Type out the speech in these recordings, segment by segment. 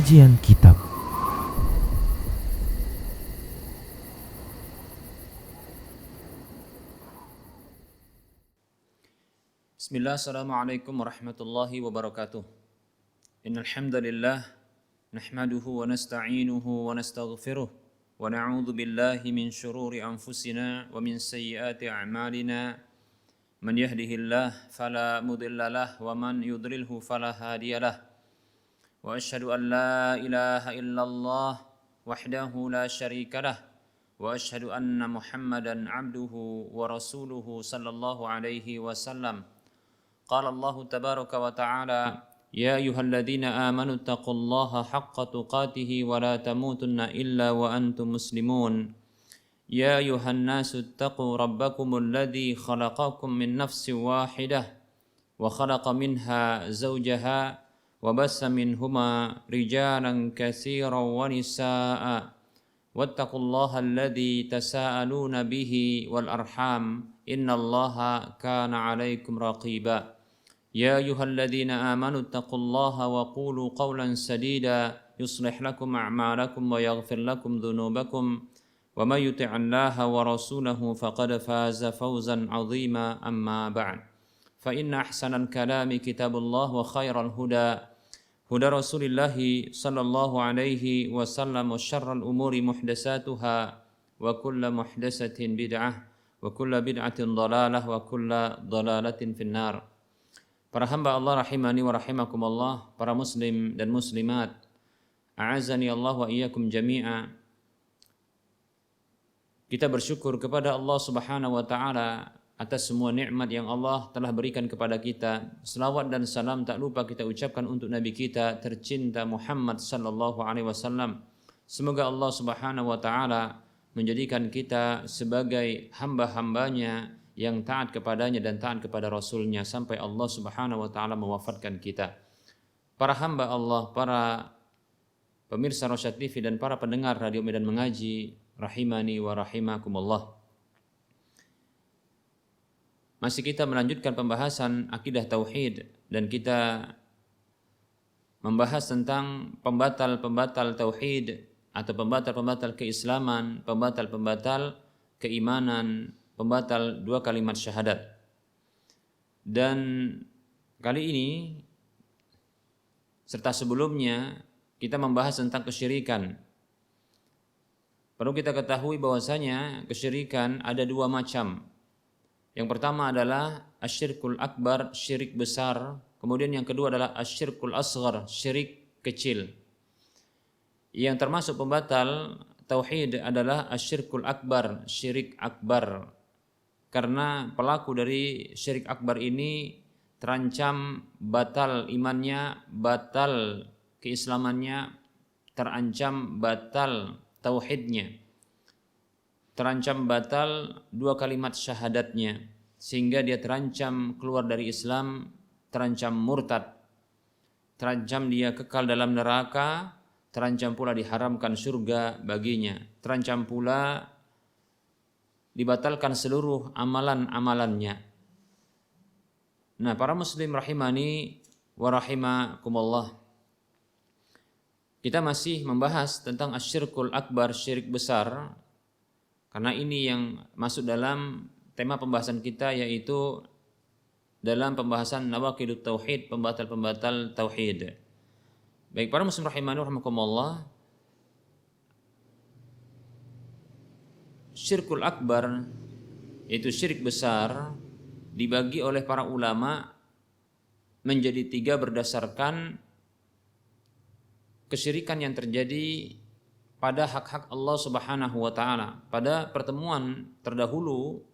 Kajian Kitab. Bismillah, assalamualaikum warahmatullahi wabarakatuh. Innal hamdalillah nahmaduhu wa nasta'inuhu wa nastaghfiruh wa na'udzu billahi min shururi anfusina wa min sayyiati a'malina. Man yahdihillah fala mudilla lah wa man yudlilhu fala hadiyalah. Wa asyhadu an la ilaha illallah wahdahu la syarika lah wa asyhadu anna Muhammadan 'abduhu wa rasuluhu sallallahu alaihi wasallam. قال الله تبارك وتعالى يا أيها الذين آمنوا اتقوا الله حق تقاته ولا تموتن إلا وأنتم مسلمون يا أيها الناس اتقوا ربكم الذي خلقكم من نفس واحدة وخلق منها زوجها وبث منهما رجالا كثيرا ونساء واتقوا الله الذي تساءلون به والأرحام إن الله كان عليكم رقيبا يا أيها الذين آمنوا اتقوا الله وقولوا قولا سديدا يصلح لكم أعمالكم ويغفر لكم ذنوبكم ومن يطع الله ورسوله فقد فاز فوزا عظيما أما بعد فإن أحسن الكلام كتاب الله وخير الهدى هدى رسول الله صلى الله عليه وسلم وشر الأمور محدثاتها وكل محدثة بدعة وكل بدعة ضلالة وكل ضلالة في النار. Para hamba Allah rahimani wa rahimakumullah, para muslim dan muslimat, a'azani Allah wa iyyakum jami'a. Kita bersyukur kepada Allah Subhanahu wa taala atas semua nikmat yang Allah telah berikan kepada kita. Selawat dan salam tak lupa kita ucapkan untuk nabi kita tercinta Muhammad sallallahu alaihi wasallam. Semoga Allah Subhanahu wa taala menjadikan kita sebagai hamba-hambanya yang taat kepadanya dan taat kepada Rasulnya sampai Allah Subhanahu wa ta'ala mewafatkan kita. Para hamba Allah, para pemirsa Rosyad TV dan para pendengar Radio Medan Mengaji, rahimani wa rahimakumullah. Masih kita melanjutkan pembahasan akidah tauhid dan kita membahas tentang pembatal-pembatal tauhid atau pembatal-pembatal keislaman, pembatal-pembatal keimanan, pembatal dua kalimat syahadat. Dan kali ini serta sebelumnya kita membahas tentang kesyirikan. Perlu kita ketahui bahwasanya kesyirikan ada dua macam. Yang pertama adalah asyirkul akbar, syirik besar. Kemudian yang kedua adalah asyirkul asghar, syirik kecil. Yang termasuk pembatal tauhid adalah asyirkul akbar, syirik akbar. Karena pelaku dari syirik akbar ini terancam batal imannya, batal keislamannya, terancam batal tauhidnya, terancam batal dua kalimat syahadatnya, sehingga dia terancam keluar dari Islam, terancam murtad, terancam dia kekal dalam neraka, terancam pula diharamkan surga baginya, terancam pula dibatalkan seluruh amalan-amalannya. Nah, para muslim rahimani wa rahimakumullah, kita masih membahas tentang asyirkul akbar, syirik besar, karena ini yang masuk dalam tema pembahasan kita, yaitu dalam pembahasan nawaqidut tauhid, pembatal-pembatal tauhid. Baik, para muslim rahimani wa rahimakumullah, syirkul akbar, yaitu syirik besar, dibagi oleh para ulama menjadi tiga berdasarkan kesyirikan yang terjadi pada hak-hak Allah Subhanahu wa ta'ala. Pada pertemuan terdahulu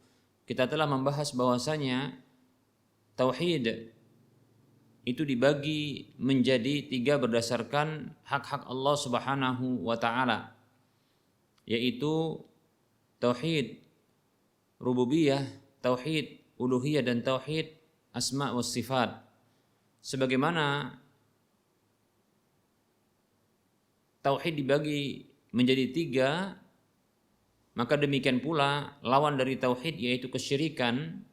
kita telah membahas bahwasanya tauhid itu dibagi menjadi tiga berdasarkan hak-hak Allah Subhanahu wa ta'ala, yaitu tauhid rububiyah, tauhid uluhiyah, dan tauhid asma wa sifat. Sebagaimana tauhid dibagi menjadi tiga, maka demikian pula lawan dari tauhid yaitu kesyirikan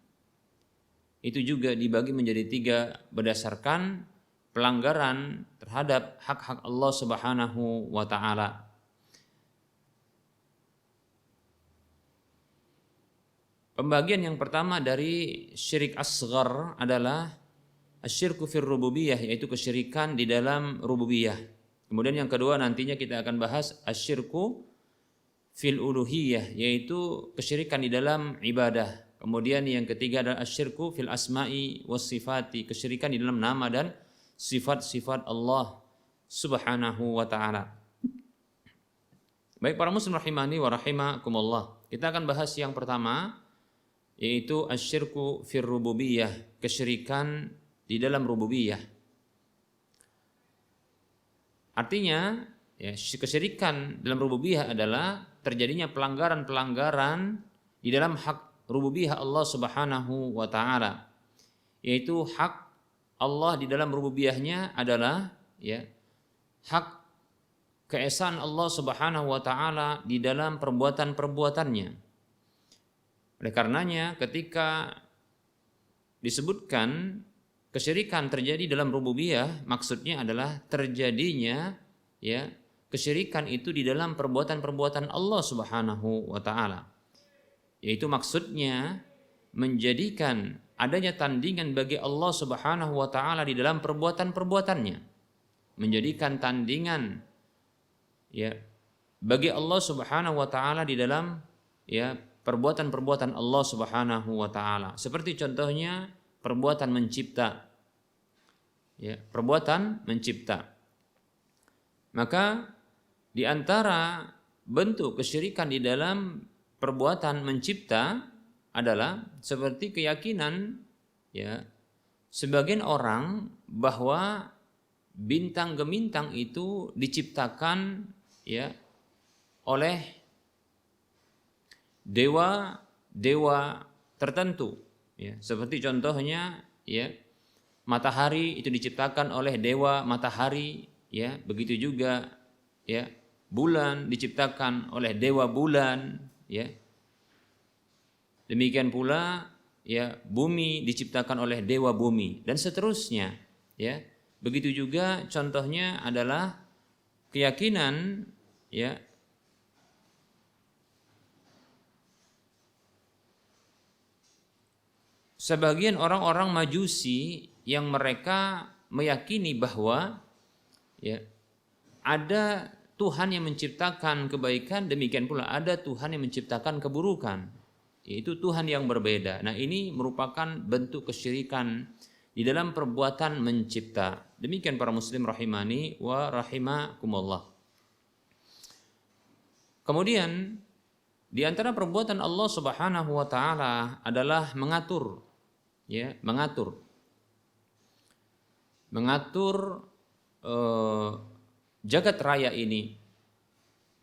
itu juga dibagi menjadi tiga berdasarkan pelanggaran terhadap hak-hak Allah Subhanahu wa taala. Pembagian yang pertama dari syirik asghar adalah asyirku fir rububiyah, yaitu kesyirikan di dalam rububiyah. Kemudian yang kedua nantinya kita akan bahas asyirku fil uluhiyah, yaitu kesyirikan di dalam ibadah. Kemudian yang ketiga adalah asyirku fil asma'i was sifati, kesyirikan di dalam nama dan sifat-sifat Allah Subhanahu wa taala. Baik para muslim rahimani wa rahimakumullah. Kita akan bahas yang pertama, yaitu asyirku fir rububiyah, kesyirikan di dalam rububiyah. Artinya, ya, kesyirikan dalam rububiyah adalah terjadinya pelanggaran-pelanggaran di dalam hak rububiyah Allah Subhanahu wa taala. Yaitu hak Allah di dalam rububiyahnya adalah, ya, hak keesaan Allah Subhanahu wa taala di dalam perbuatan-perbuatannya. Oleh karenanya ketika disebutkan kesyirikan terjadi dalam rububiyah, maksudnya adalah terjadinya, ya, kesyirikan itu di dalam perbuatan-perbuatan Allah Subhanahu wa taala. Yaitu maksudnya menjadikan adanya tandingan bagi Allah Subhanahu wa taala di dalam perbuatan-perbuatannya. Menjadikan tandingan, ya, bagi Allah Subhanahu wa taala di dalam, ya, perbuatan-perbuatan Allah Subhanahu wa taala. Seperti contohnya perbuatan mencipta. Ya, perbuatan mencipta. Maka di antara bentuk kesyirikan di dalam perbuatan mencipta adalah seperti keyakinan, ya, sebagian orang bahwa bintang gemintang itu diciptakan, ya, oleh dewa tertentu, ya, seperti contohnya, ya, matahari itu diciptakan oleh dewa matahari, ya, begitu juga, ya, bulan diciptakan oleh dewa bulan, ya, demikian pula, ya, bumi diciptakan oleh dewa bumi dan seterusnya, ya. Begitu juga contohnya adalah keyakinan, ya, sebagian orang-orang Majusi yang mereka meyakini bahwa, ya, ada Tuhan yang menciptakan kebaikan, demikian pula ada Tuhan yang menciptakan keburukan, yaitu Tuhan yang berbeda. Nah, ini merupakan bentuk kesyirikan di dalam perbuatan mencipta. Demikian para muslim rahimani wa rahimakumullah. Kemudian di antara perbuatan Allah Subhanahu wa taala adalah mengatur, ya, mengatur jagat raya ini.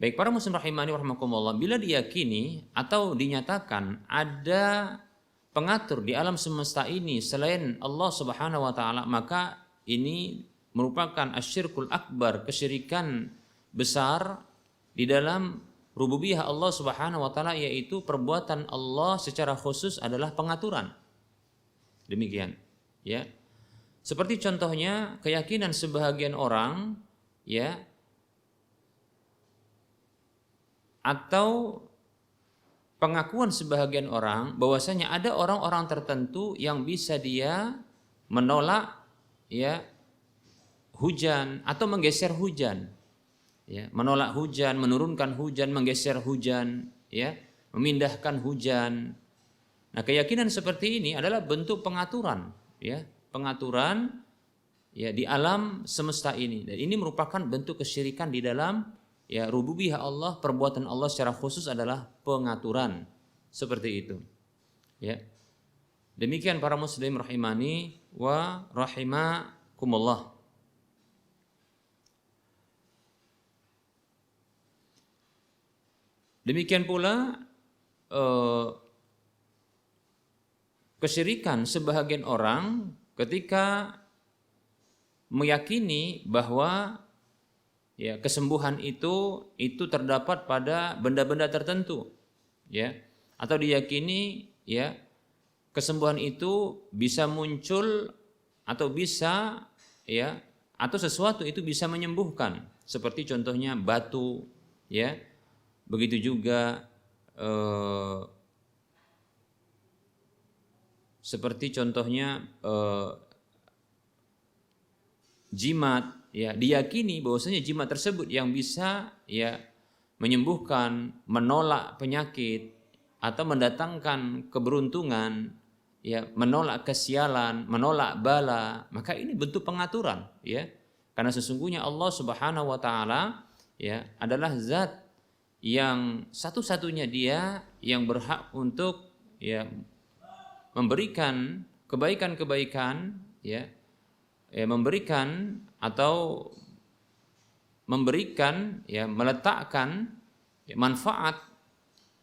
Baik para muslim rahimani warahmatullah, bila diyakini atau dinyatakan ada pengatur di alam semesta ini selain Allah Subhanahu wa taala, maka ini merupakan asyirkul akbar, kesyirikan besar di dalam rububiyah Allah Subhanahu wa taala, yaitu perbuatan Allah secara khusus adalah pengaturan. Demikian, ya. Seperti contohnya keyakinan sebahagian orang, ya, atau pengakuan sebahagian orang bahwasanya ada orang-orang tertentu yang bisa dia menolak, ya, hujan atau menggeser hujan, ya, menolak hujan, menurunkan hujan, menggeser hujan, ya, memindahkan hujan. Nah, keyakinan seperti ini adalah bentuk pengaturan, ya, pengaturan, ya, di alam semesta ini, dan ini merupakan bentuk kesyirikan di dalam, ya, rububiyah Allah. Perbuatan Allah secara khusus adalah pengaturan, seperti itu, ya. Demikian para muslim rahimani wa rahimakumullah. Demikian pula kesyirikan sebahagian orang ketika meyakini bahwa, ya, kesembuhan itu terdapat pada benda-benda tertentu, ya, atau diyakini, ya, kesembuhan itu bisa muncul atau bisa, ya atau sesuatu itu bisa menyembuhkan, seperti contohnya batu, ya. Begitu juga seperti contohnya jimat, ya, diyakini bahwasanya jimat tersebut yang bisa ya menyembuhkan, menolak penyakit atau mendatangkan keberuntungan, ya, menolak kesialan, menolak bala, maka ini bentuk pengaturan, ya. Karena sesungguhnya Allah Subhanahu wa taala ya adalah zat yang satu-satunya Dia yang berhak untuk ya memberikan kebaikan-kebaikan, ya, memberikan atau memberikan, ya, meletakkan ya, manfaat,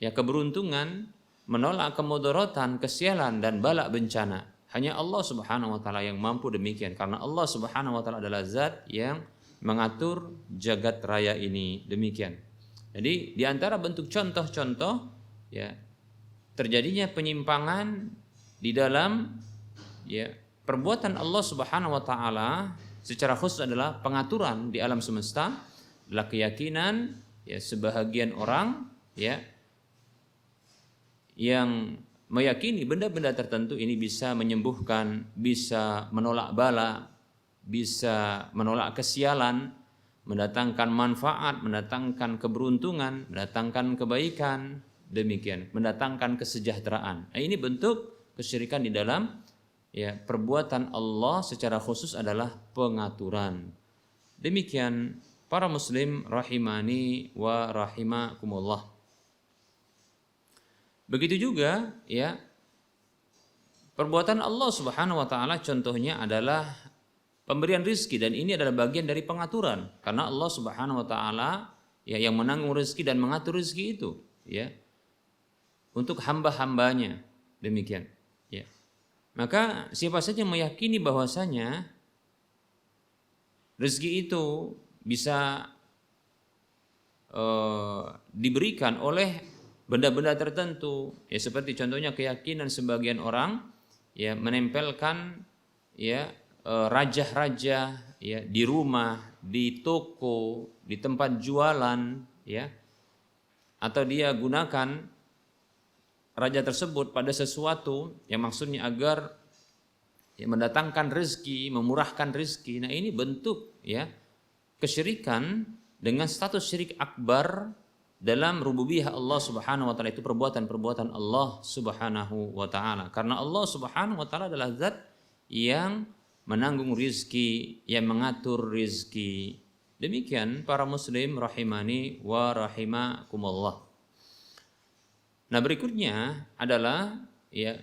ya, keberuntungan, menolak kemudaratan, kesialan dan bala bencana. Hanya Allah Subhanahu wa taala yang mampu demikian, karena Allah Subhanahu wa taala adalah zat yang mengatur jagat raya ini demikian. Jadi di antara bentuk contoh-contoh ya terjadinya penyimpangan di dalam ya perbuatan Allah Subhanahu wa taala secara khusus adalah pengaturan di alam semesta, adalah keyakinan ya sebahagian orang ya yang meyakini benda-benda tertentu ini bisa menyembuhkan, bisa menolak bala, bisa menolak kesialan, mendatangkan manfaat, mendatangkan keberuntungan, mendatangkan kebaikan, demikian, mendatangkan kesejahteraan. Nah, ini bentuk kesyirikan di dalam ya perbuatan Allah secara khusus adalah pengaturan. Demikian para muslim rahimani wa rahimakumullah. Begitu juga ya perbuatan Allah Subhanahu wa taala contohnya adalah pemberian rizki, dan ini adalah bagian dari pengaturan, karena Allah Subhanahu wa taala ya yang menanggung rezeki dan mengatur rezeki itu ya untuk hamba-hambanya demikian ya. Maka siapa saja meyakini bahwasanya rezeki itu bisa diberikan oleh benda-benda tertentu ya, seperti contohnya keyakinan sebagian orang ya menempelkan ya raja-raja ya di rumah, di toko, di tempat jualan ya, atau dia gunakan raja tersebut pada sesuatu yang maksudnya agar ya, mendatangkan rezeki, memurahkan rezeki. Nah, ini bentuk ya kesyirikan dengan status syirik akbar dalam rububiyah Allah Subhanahu wa taala, itu perbuatan-perbuatan Allah Subhanahu wa taala. Karena Allah Subhanahu wa taala adalah zat yang menanggung rizki, yang mengatur rizki. Demikian para muslim rahimani wa rahimakumullah. Nah, berikutnya adalah ya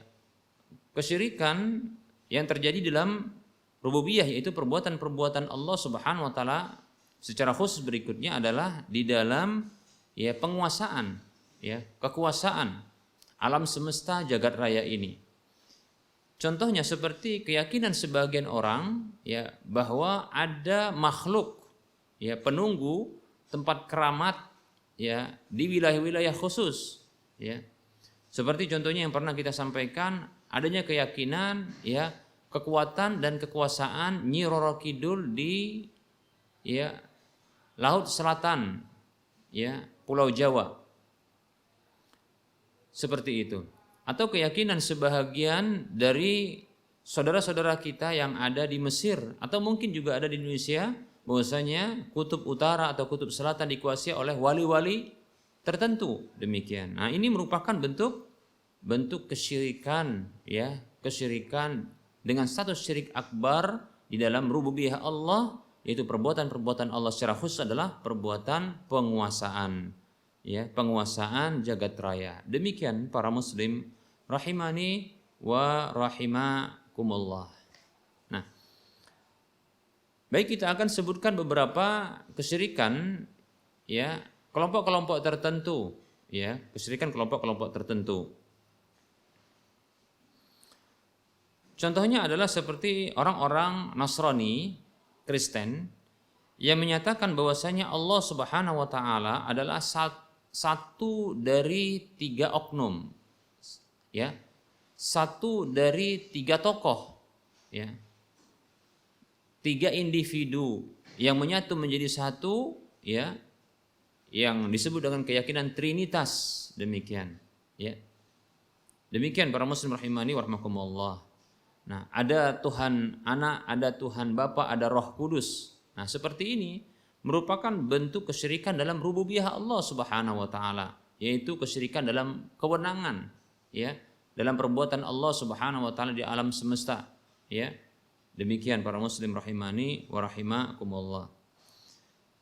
kesyirikan yang terjadi dalam rububiyah, yaitu perbuatan-perbuatan Allah Subhanahu wa taala secara khusus. Berikutnya adalah di dalam ya penguasaan, ya kekuasaan alam semesta jagat raya ini. Contohnya seperti keyakinan sebagian orang ya bahwa ada makhluk ya penunggu tempat keramat ya di wilayah-wilayah khusus ya. Seperti contohnya yang pernah kita sampaikan, adanya keyakinan ya kekuatan dan kekuasaan Nyi Roro Kidul di ya Laut Selatan ya Pulau Jawa. Seperti itu. Atau keyakinan sebahagian dari saudara-saudara kita yang ada di Mesir atau mungkin juga ada di Indonesia, bahwasanya kutub utara atau kutub selatan dikuasai oleh wali-wali tertentu demikian. Nah, ini merupakan bentuk kesyirikan ya, kesyirikan dengan status syirik akbar di dalam rububiyah Allah, yaitu perbuatan-perbuatan Allah secara khusus adalah perbuatan penguasaan ya, penguasaan jagat raya. Demikian para muslim rahimani wa rahimakumullah. Nah, baik, kita akan sebutkan beberapa kesyirikan ya kelompok-kelompok tertentu ya, kesyirikan kelompok-kelompok tertentu. Contohnya adalah seperti orang-orang Nasrani, Kristen yang menyatakan bahwasanya Allah Subhanahu wa taala adalah satu dari 3 oknum ya, satu dari 3 tokoh ya. tiga individu yang menyatu menjadi satu, ya, yang disebut dengan keyakinan Trinitas, demikian, ya. Demikian para muslim rahimani wa rahimakumullah. Nah, ada Tuhan Anak, ada Tuhan Bapa, ada Roh Kudus. Nah, seperti ini merupakan bentuk kesyirikan dalam rububiyah Allah Subhanahu wa taala, yaitu kesyirikan dalam kewenangan, ya, dalam perbuatan Allah Subhanahu wa taala di alam semesta, ya. Demikian para muslim rahimani wa rahimakumullah.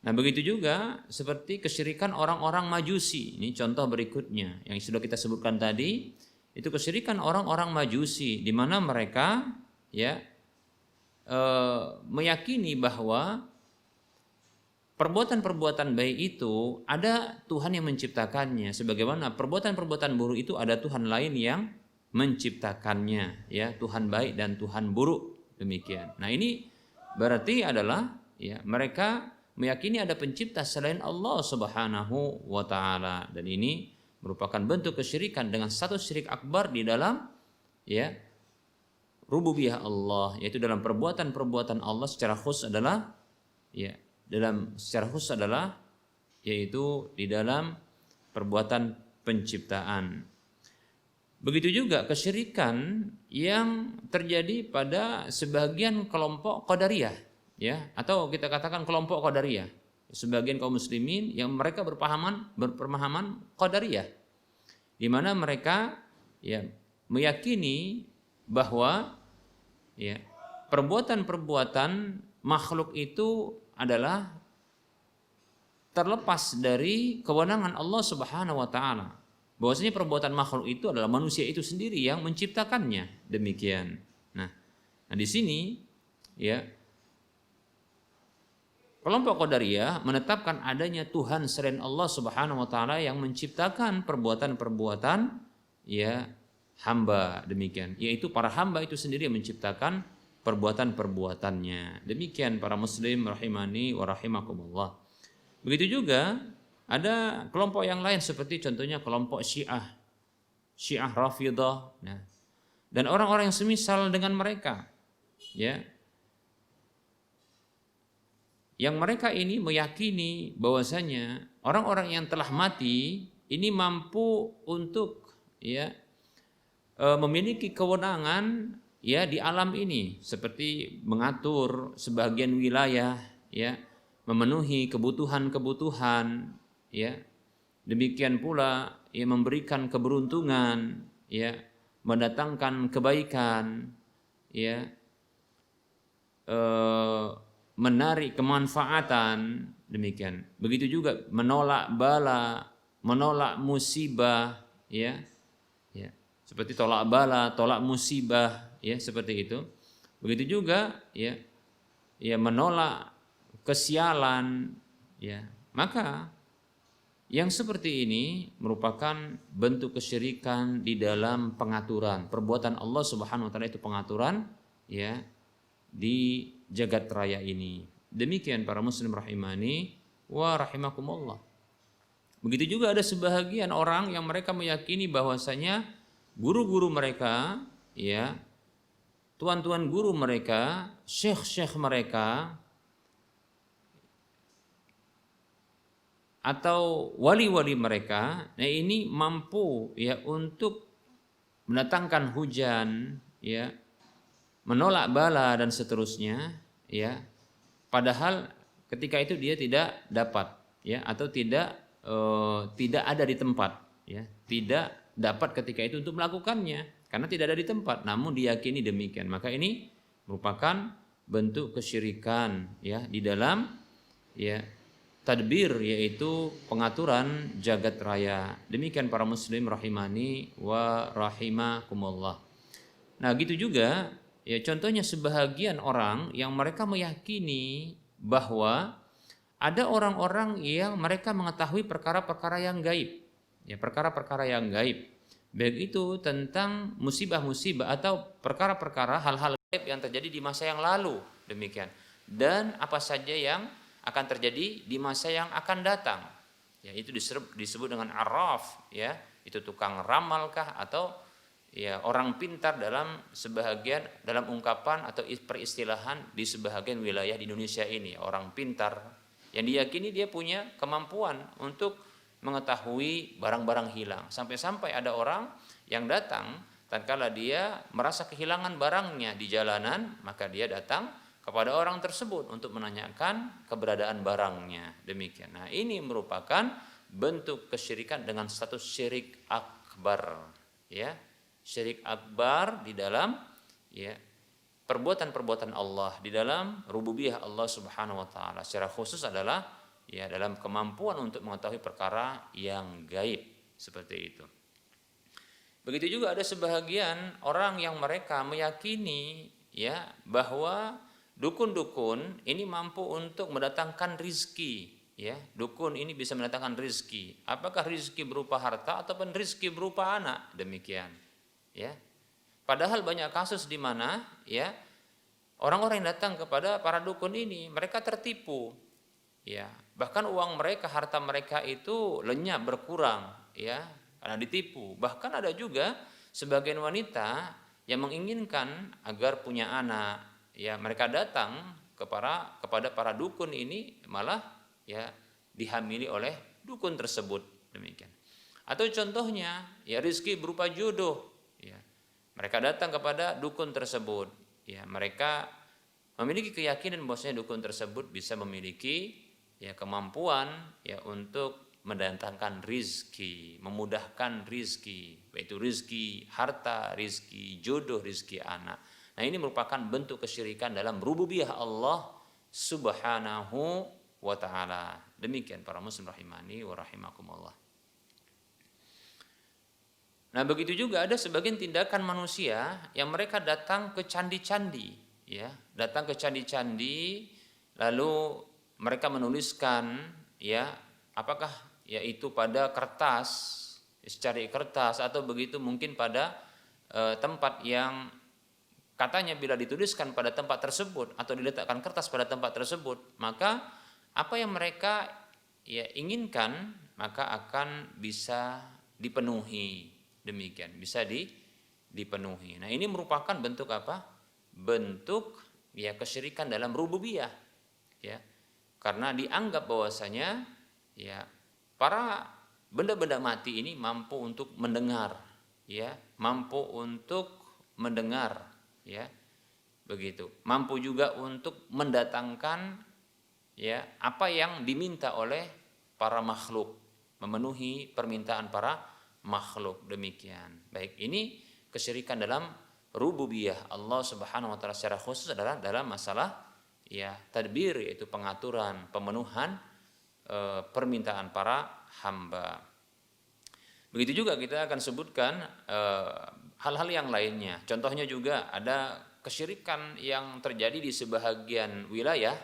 Nah, begitu juga seperti kesyirikan orang-orang Majusi. Ini contoh berikutnya yang sudah kita sebutkan tadi, itu kesyirikan orang-orang Majusi di mana mereka, ya, meyakini bahwa perbuatan-perbuatan baik itu ada Tuhan yang menciptakannya, sebagaimana perbuatan-perbuatan buruk itu ada Tuhan lain yang menciptakannya, ya, Tuhan baik dan Tuhan buruk, demikian. Nah, ini berarti adalah, ya, mereka meyakini ada pencipta selain Allah Subhanahu wa taala, dan ini merupakan bentuk kesyirikan dengan satu syirik akbar di dalam, ya, rububiyah Allah, yaitu dalam perbuatan-perbuatan Allah secara khusus adalah, ya, yaitu di dalam perbuatan penciptaan. Begitu juga kesyirikan yang terjadi pada sebagian kelompok Qadariyah, ya, atau kita katakan kelompok Qadariyah, sebagian kaum muslimin yang mereka berpemahaman Qadariyah, di mana mereka, ya, meyakini bahwa, ya, perbuatan-perbuatan makhluk itu adalah terlepas dari kewenangan Allah Subhanahu wa taala. Bahwasanya perbuatan makhluk itu adalah manusia itu sendiri yang menciptakannya, demikian. Nah, di sini, ya, kelompok Qadariyah menetapkan adanya Tuhan selain Allah Subhanahu wa taala yang menciptakan perbuatan-perbuatan, ya, hamba, demikian. Yaitu para hamba itu sendiri yang menciptakan perbuatan-perbuatannya. Demikian para muslim rahimani wa rahimakumullah. Begitu juga ada kelompok yang lain seperti contohnya kelompok Syiah Rafidah, nah, dan orang-orang yang semisal dengan mereka, ya, yang mereka ini meyakini bahwasanya orang-orang yang telah mati ini mampu untuk, ya, memiliki kewenangan, ya, di alam ini, seperti mengatur sebagian wilayah, ya, memenuhi kebutuhan-kebutuhan, ya, demikian pula, ya, memberikan keberuntungan, ya, mendatangkan kebaikan, ya, menarik kemanfaatan, demikian. Begitu juga menolak bala, menolak musibah, ya, ya, seperti tolak bala, tolak musibah, ya, seperti itu. Begitu juga, ya, ya, menolak kesialan, ya. Maka yang seperti ini merupakan bentuk kesyirikan di dalam pengaturan perbuatan Allah Subhanahu wa taala, itu pengaturan, ya, di jagat raya ini. Demikian para muslim rahimani wa rahimakumullah. Begitu juga ada sebahagian orang yang mereka meyakini bahwasanya guru-guru mereka, ya, tuan-tuan guru mereka, syekh-syekh mereka, atau wali-wali mereka, nah, ini mampu, ya, untuk mendatangkan hujan, ya, menolak bala dan seterusnya, ya, padahal ketika itu dia tidak dapat, ya, atau tidak ada di tempat, ya, tidak dapat ketika itu untuk melakukannya karena tidak ada di tempat, namun diyakini demikian. Maka ini merupakan bentuk kesyirikan, ya, di dalam, ya, tadbir, yaitu pengaturan jagat raya. Demikian para muslim rahimani wa rahimakumullah. Nah, gitu juga, ya, contohnya sebahagian orang yang mereka meyakini bahwa ada orang-orang yang mereka mengetahui perkara-perkara yang gaib, ya, perkara-perkara yang gaib, baik itu tentang musibah-musibah atau perkara-perkara hal-hal gaib yang terjadi di masa yang lalu, demikian, dan apa saja yang akan terjadi di masa yang akan datang, ya, itu disebut dengan arraf, ya, itu tukang ramalkah atau, ya orang pintar dalam sebahagian dalam ungkapan atau peristilahan di sebahagian wilayah di Indonesia ini. Orang pintar yang diyakini dia punya kemampuan untuk mengetahui barang-barang hilang. Sampai-sampai ada orang yang datang tatkala dia merasa kehilangan barangnya di jalanan, maka dia datang kepada orang tersebut untuk menanyakan keberadaan barangnya. Demikian. Nah, ini merupakan bentuk kesyirikan dengan status syirik akbar, ya. Syirik akbar di dalam ya perbuatan-perbuatan Allah, di dalam rububiyah Allah Subhanahu wa taala. Secara khusus adalah ya dalam kemampuan untuk mengetahui perkara yang gaib seperti itu. Begitu juga ada sebahagian orang yang mereka meyakini ya bahwa dukun-dukun ini mampu untuk mendatangkan rizki, ya. Dukun ini bisa mendatangkan rizki. Apakah rizki berupa harta ataupun rizki berupa anak? Demikian. Ya, padahal banyak kasus di mana ya orang-orang yang datang kepada para dukun ini mereka tertipu, ya bahkan uang mereka, harta mereka itu lenyap berkurang, ya karena ditipu. Bahkan ada juga sebagian wanita yang menginginkan agar punya anak, ya mereka datang kepada para dukun ini malah ya dihamili oleh dukun tersebut, demikian. Atau contohnya ya rizki berupa jodoh. Ya, mereka datang kepada dukun tersebut. Ya, mereka memiliki keyakinan bahwasanya dukun tersebut bisa memiliki ya kemampuan ya untuk mendatangkan rizki, memudahkan rizki, yaitu rizki harta, rizki jodoh, rizki anak. Nah, ini merupakan bentuk kesyirikan dalam rububiyah Allah Subhanahu wa taala. Demikian para muslim rahimani wa rahimakumullah. Nah, begitu juga ada sebagian tindakan manusia yang mereka datang ke candi-candi, ya, datang ke candi-candi, lalu mereka menuliskan, ya, apakah yaitu pada kertas, secari kertas atau begitu mungkin pada tempat yang katanya bila dituliskan pada tempat tersebut atau diletakkan kertas pada tempat tersebut, maka apa yang mereka ya inginkan maka akan bisa dipenuhi. Demikian, bisa dipenuhi. Nah, ini merupakan bentuk apa? Bentuk ya kesyirikan dalam rububiyah, ya. Karena dianggap bahwasanya ya para benda-benda mati ini mampu untuk mendengar, ya, mampu untuk mendengar, ya. Begitu. Mampu juga untuk mendatangkan ya apa yang diminta oleh para makhluk, memenuhi permintaan para makhluk. Demikian. Baik, ini kesyirikan dalam rububiyah Allah Subhanahu wa taala secara khusus adalah dalam masalah ya tadbir, yaitu pengaturan, pemenuhan permintaan para hamba. Begitu juga kita akan sebutkan hal-hal yang lainnya. Contohnya juga ada kesyirikan yang terjadi di sebahagian wilayah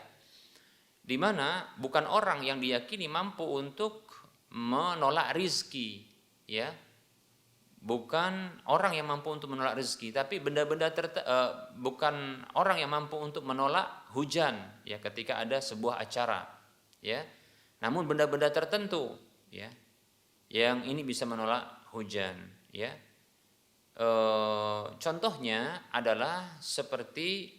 di mana bukan orang yang diyakini mampu untuk menolak rizki, ya, bukan orang yang mampu untuk menolak rezeki, tapi benda-benda bukan orang yang mampu untuk menolak hujan, ya, ketika ada sebuah acara, ya. Namun benda-benda tertentu, ya, yang ini bisa menolak hujan, ya. Contohnya adalah seperti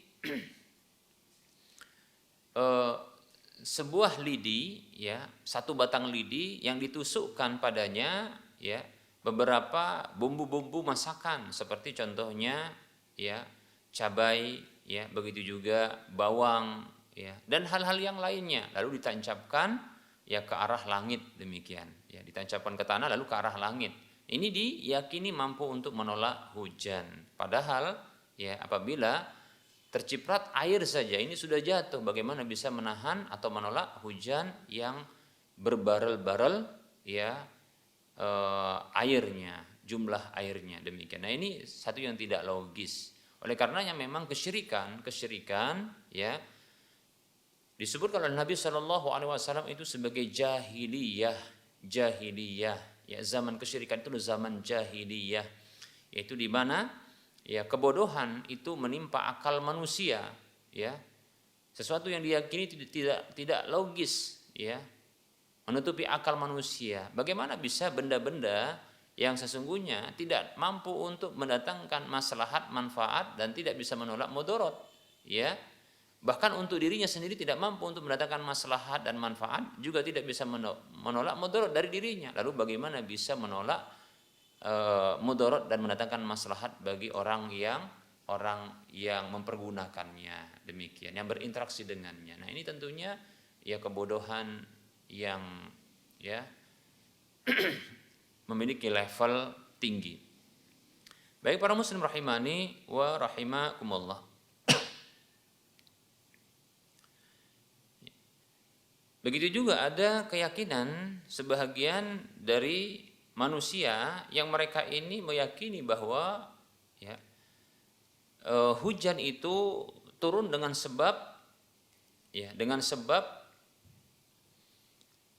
sebuah lidi, ya, satu batang lidi yang ditusukkan padanya ya beberapa bumbu-bumbu masakan, seperti contohnya ya cabai, ya, begitu juga bawang, ya, dan hal-hal yang lainnya, lalu ditancapkan ya ke arah langit. Demikian, ya, ditancapkan ke tanah lalu ke arah langit. Ini diyakini mampu untuk menolak hujan, padahal ya apabila terciprat air saja ini sudah jatuh, bagaimana bisa menahan atau menolak hujan yang berbarel-barel ya airnya, jumlah airnya. Demikian. Nah, ini satu yang tidak logis. Oleh karenanya memang kesyirikan ya disebutkan oleh Nabi Shallallahu Alaihi Wasallam itu sebagai jahiliyah, ya, zaman kesyirikan itu zaman jahiliyah, yaitu di mana ya kebodohan itu menimpa akal manusia, ya, sesuatu yang diyakini tidak logis, ya, menutupi akal manusia. Bagaimana bisa benda-benda yang sesungguhnya tidak mampu untuk mendatangkan maslahat, manfaat, dan tidak bisa menolak mudarat, ya. Bahkan untuk dirinya sendiri tidak mampu untuk mendatangkan maslahat dan manfaat, juga tidak bisa menolak mudarat dari dirinya. Lalu bagaimana bisa menolak mudarat dan mendatangkan maslahat bagi orang yang mempergunakannya, demikian, yang berinteraksi dengannya. Nah, ini tentunya ya kebodohan yang ya memiliki level tinggi. Baik para muslim rahimani wa rahimakumullah. Begitu juga ada keyakinan sebahagian dari manusia yang mereka ini meyakini bahwa ya, hujan itu turun dengan sebab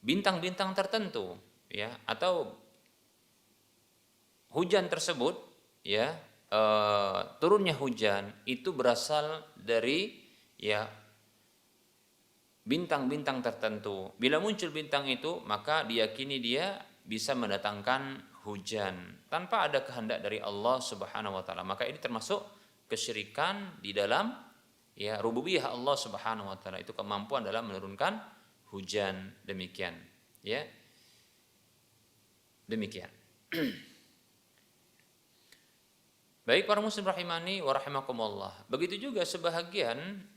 bintang-bintang tertentu, ya, atau hujan tersebut, ya, turunnya hujan itu berasal dari ya bintang-bintang tertentu. Bila muncul bintang itu, maka diyakini dia bisa mendatangkan hujan tanpa ada kehendak dari Allah Subhanahu wa taala. Maka ini termasuk kesyirikan di dalam ya rububiyah Allah Subhanahu wa taala, itu kemampuan dalam menurunkan hujan, demikian, ya. Demikian. Baik para muslim rahimani wa rahimakumullah. Begitu juga sebahagian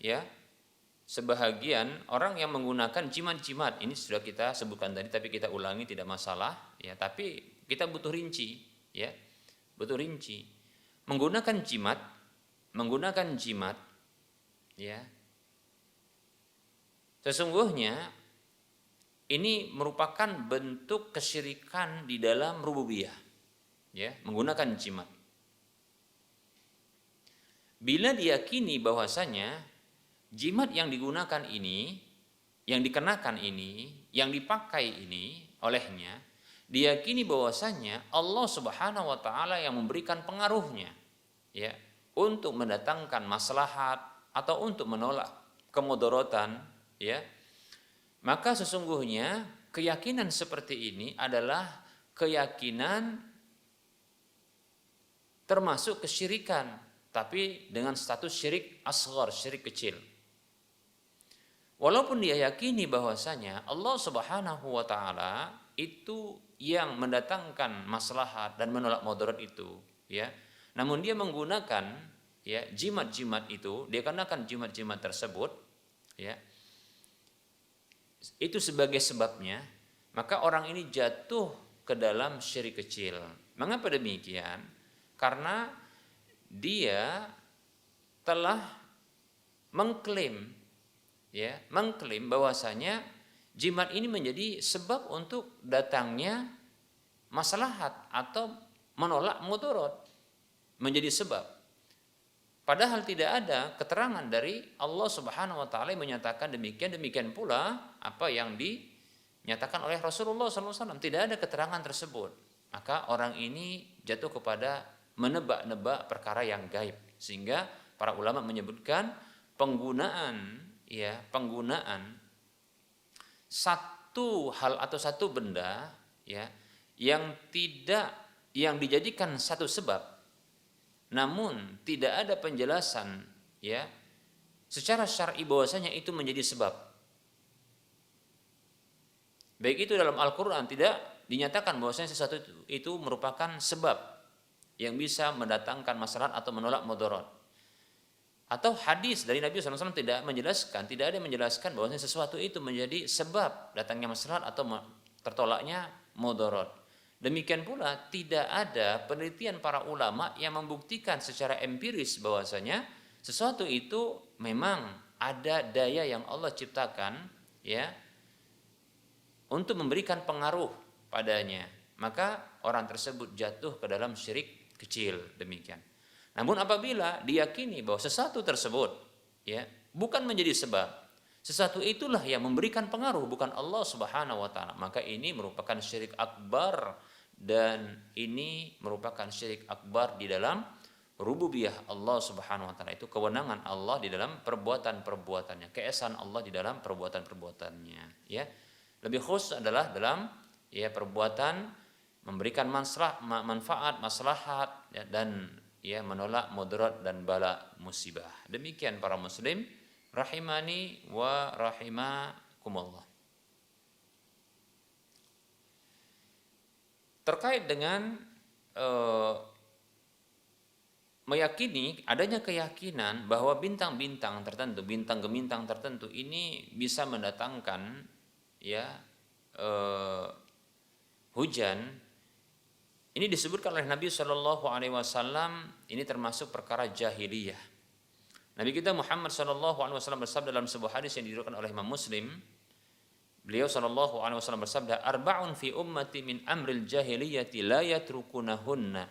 orang yang menggunakan jimat-jimat. Ini sudah kita sebutkan tadi, tapi kita ulangi, tidak masalah, ya, tapi kita butuh rinci, ya. Butuh rinci. Menggunakan jimat, ya. Sesungguhnya ini merupakan bentuk kesyirikan di dalam rububiyah, ya, menggunakan jimat. Bila diyakini bahwasanya jimat yang digunakan ini, yang dikenakan ini, yang dipakai ini olehnya, diyakini bahwasanya Allah Subhanahu wa taala yang memberikan pengaruhnya, ya, untuk mendatangkan maslahat atau untuk menolak kemudaratan, ya. Maka sesungguhnya keyakinan seperti ini adalah keyakinan termasuk kesyirikan, tapi dengan status syirik asghar, syirik kecil. Walaupun dia yakini bahwasanya Allah Subhanahu wa taala itu yang mendatangkan maslahat dan menolak mudarat itu, ya. Namun dia menggunakan ya jimat-jimat itu, dia kenakan jimat-jimat tersebut, ya. Itu sebagai sebabnya, maka orang ini jatuh ke dalam syirik kecil. Mengapa demikian? Karena dia telah mengklaim bahwasanya jimat ini menjadi sebab untuk datangnya maslahat atau menolak mudarat, menjadi sebab. Padahal tidak ada keterangan dari Allah Subhanahu wa taala yang menyatakan demikian pula apa yang dinyatakan oleh Rasulullah SAW, tidak ada keterangan tersebut. Maka orang ini jatuh kepada menebak-nebak perkara yang gaib, sehingga para ulama menyebutkan penggunaan satu hal atau satu benda, ya, yang dijadikan satu sebab, namun tidak ada penjelasan, ya, secara syar'i bahwasanya itu menjadi sebab. Baik itu dalam Al-Qur'an tidak dinyatakan bahwasanya sesuatu itu merupakan sebab yang bisa mendatangkan maslahat atau menolak mudarat. Atau hadis dari Nabi SAW tidak ada yang menjelaskan bahwasanya sesuatu itu menjadi sebab datangnya maslahat atau tertolaknya mudarat. Demikian pula tidak ada penelitian para ulama yang membuktikan secara empiris bahwasanya sesuatu itu memang ada daya yang Allah ciptakan, ya, untuk memberikan pengaruh padanya. Maka orang tersebut jatuh ke dalam syirik kecil, demikian. Namun apabila diyakini bahwa sesuatu tersebut, ya, bukan menjadi sebab, sesuatu itulah yang memberikan pengaruh, bukan Allah Subhanahu wa taala, maka ini merupakan syirik akbar, dan ini merupakan syirik akbar di dalam rububiyah Allah Subhanahu wa taala. Itu kewenangan Allah di dalam perbuatan-perbuatannya, keesaan Allah di dalam perbuatan-perbuatannya, ya. Lebih khusus adalah dalam ya perbuatan memberikan manfaat, maslahat, ya, dan ya menolak mudarat dan bala musibah. Demikian para muslim rahimani wa rahimakumullah. Terkait dengan meyakini adanya keyakinan bahwa bintang-bintang tertentu, bintang gemintang tertentu ini bisa mendatangkan ya hujan. Ini disebutkan oleh Nabi Shallallahu Alaihi Wasallam, ini termasuk perkara jahiliyah. Nabi kita Muhammad Shallallahu Alaihi Wasallam bersabda dalam sebuah hadis yang diriwayatkan oleh Imam Muslim. Beliau Shallallahu Alaihi Wasallam bersabda, "Arba'un fi ummati min amril jahiliyati la yatrukunahunna."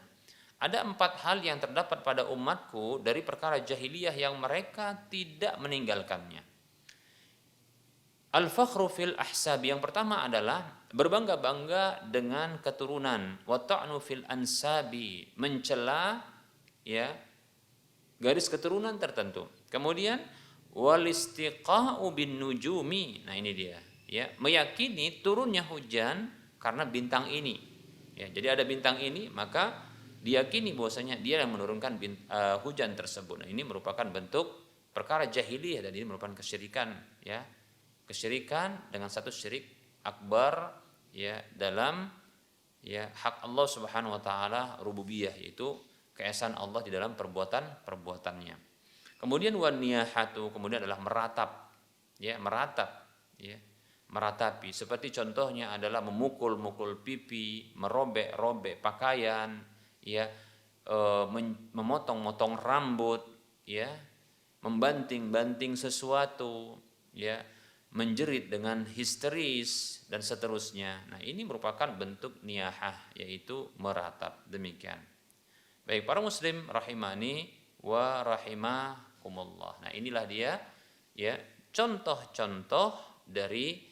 Ada 4 hal yang terdapat pada umatku dari perkara jahiliyah yang mereka tidak meninggalkannya. Al-fakhru fil ahsabi, yang pertama adalah berbangga-bangga dengan keturunan, wa ta'nu fil ansabi, mencela ya garis keturunan tertentu. Kemudian wal istiqa'u bin nujumi. Nah, ini dia, ya, meyakini turunnya hujan karena bintang ini. Ya, jadi ada bintang ini, maka diyakini bahwasanya dia yang menurunkan hujan tersebut. Nah, ini merupakan bentuk perkara jahiliyah dan ini merupakan kesyirikan, ya. Kesyirikan dengan satu syirik akbar ya dalam ya hak Allah Subhanahu wa taala rububiyah, yaitu keesaan Allah di dalam perbuatannya. Kemudian waniyahatu, kemudian adalah meratap, ya, meratapi. Seperti contohnya adalah memukul-mukul pipi, merobek-robek pakaian, ya, memotong-motong rambut, ya, membanting-banting sesuatu, ya, menjerit dengan histeris dan seterusnya. Nah, ini merupakan bentuk niyahah, yaitu meratap. Demikian. Baik para muslim rahimani wa rahimakumullah. Nah, inilah dia ya contoh-contoh dari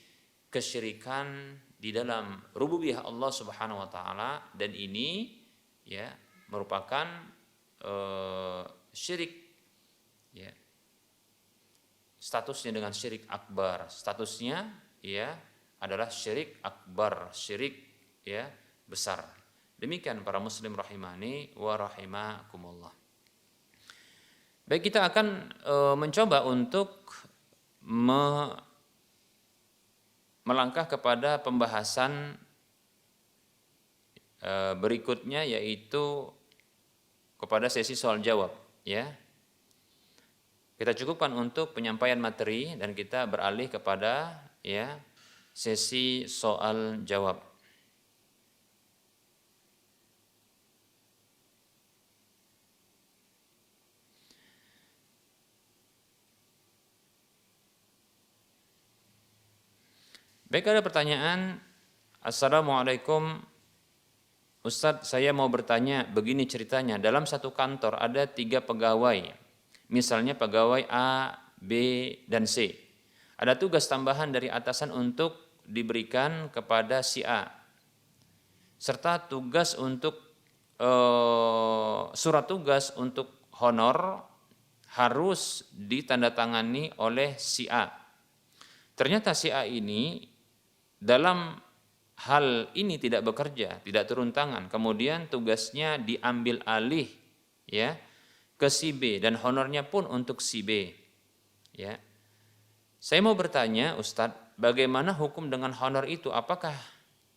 kesyirikan di dalam rububiyah Allah Subhanahu wa taala, dan ini ya merupakan syirik, ya, statusnya dengan syirik akbar, statusnya ya adalah syirik akbar, syirik ya besar. Demikian para muslim rahimani wa rahimakumullah. Baik, kita akan mencoba untuk melangkah kepada pembahasan berikutnya, yaitu kepada sesi soal jawab, ya. Kita cukupkan untuk penyampaian materi dan kita beralih kepada ya sesi soal jawab. Baik, ada pertanyaan. Assalamualaikum Ustadz, saya mau bertanya, begini ceritanya, dalam satu kantor ada 3 pegawai. Misalnya pegawai A, B, dan C. Ada tugas tambahan dari atasan untuk diberikan kepada si A. Serta tugas untuk surat tugas untuk honor harus ditandatangani oleh si A. Ternyata si A ini dalam hal ini tidak bekerja, tidak turun tangan. Kemudian tugasnya diambil alih ya ke si B dan honornya pun untuk si B. Ya. Saya mau bertanya, Ustadz, bagaimana hukum dengan honor itu? Apakah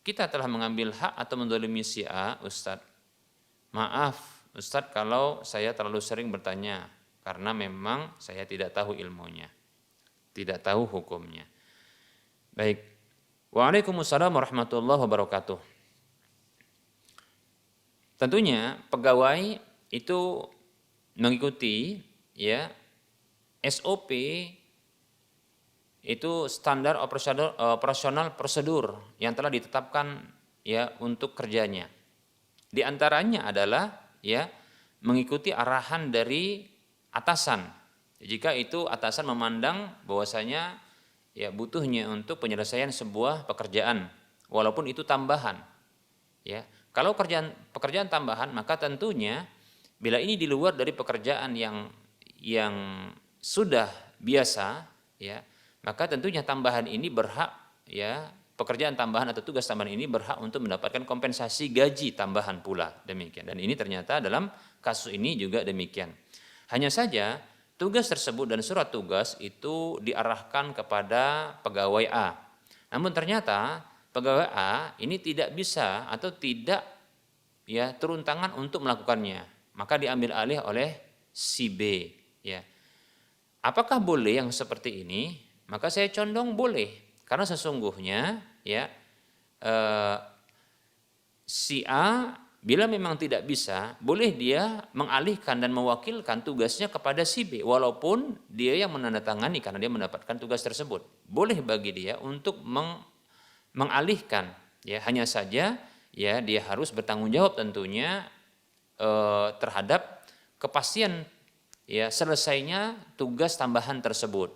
kita telah mengambil hak atau menzalimi si A, Ustadz? Maaf, Ustadz, kalau saya terlalu sering bertanya karena memang saya tidak tahu ilmunya, tidak tahu hukumnya. Baik. Waalaikumsalam warahmatullahi wabarakatuh. Tentunya pegawai itu mengikuti ya SOP, itu standar operasional prosedur yang telah ditetapkan ya untuk kerjanya. Di antaranya adalah ya mengikuti arahan dari atasan. Jika itu atasan memandang bahwasanya ya butuhnya untuk penyelesaian sebuah pekerjaan walaupun itu tambahan. Ya, kalau pekerjaan tambahan, maka tentunya bila ini di luar dari pekerjaan yang sudah biasa, ya, maka tentunya tambahan ini berhak ya pekerjaan tambahan atau tugas tambahan ini berhak untuk mendapatkan kompensasi gaji tambahan pula, demikian. Dan ini ternyata dalam kasus ini juga demikian. Hanya saja tugas tersebut dan surat tugas itu diarahkan kepada pegawai A. Namun ternyata pegawai A ini tidak bisa atau tidak ya turun tangan untuk melakukannya. Maka diambil alih oleh si B, ya. Apakah boleh yang seperti ini? Maka saya condong boleh, karena sesungguhnya ya si A bila memang tidak bisa, boleh dia mengalihkan dan mewakilkan tugasnya kepada si B, walaupun dia yang menandatangani karena dia mendapatkan tugas tersebut. Boleh bagi dia untuk mengalihkan, ya, hanya saja ya dia harus bertanggung jawab tentunya terhadap kepastian ya selesainya tugas tambahan tersebut.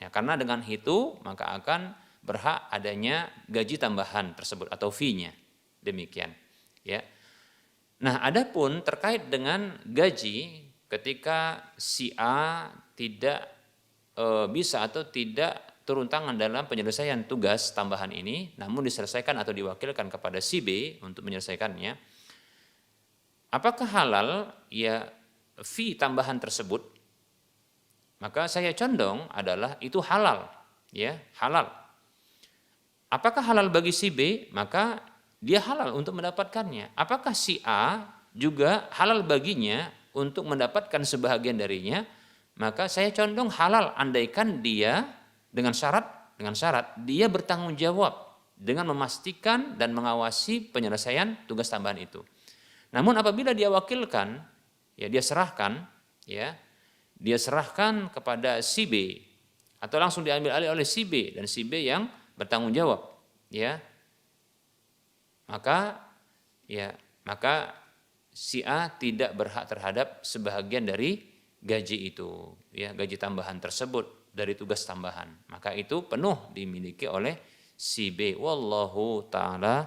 Ya, karena dengan itu maka akan berhak adanya gaji tambahan tersebut atau fee-nya. Demikian, ya. Nah, adapun terkait dengan gaji ketika si A tidak bisa atau tidak turun tangan dalam penyelesaian tugas tambahan ini, namun diselesaikan atau diwakilkan kepada si B untuk menyelesaikannya, apakah halal ya fee tambahan tersebut? Maka saya condong adalah itu halal, ya, halal. Apakah halal bagi si B? Maka dia halal untuk mendapatkannya. Apakah si A juga halal baginya untuk mendapatkan sebahagian darinya? Maka saya condong halal andaikan dia dengan syarat dia bertanggung jawab dengan memastikan dan mengawasi penyelesaian tugas tambahan itu. Namun apabila dia wakilkan, ya dia serahkan kepada si B atau langsung diambil alih oleh si B dan si B yang bertanggung jawab, ya. Maka si A tidak berhak terhadap sebahagian dari gaji itu, ya, gaji tambahan tersebut dari tugas tambahan. Maka itu penuh dimiliki oleh si B. Wallahu taala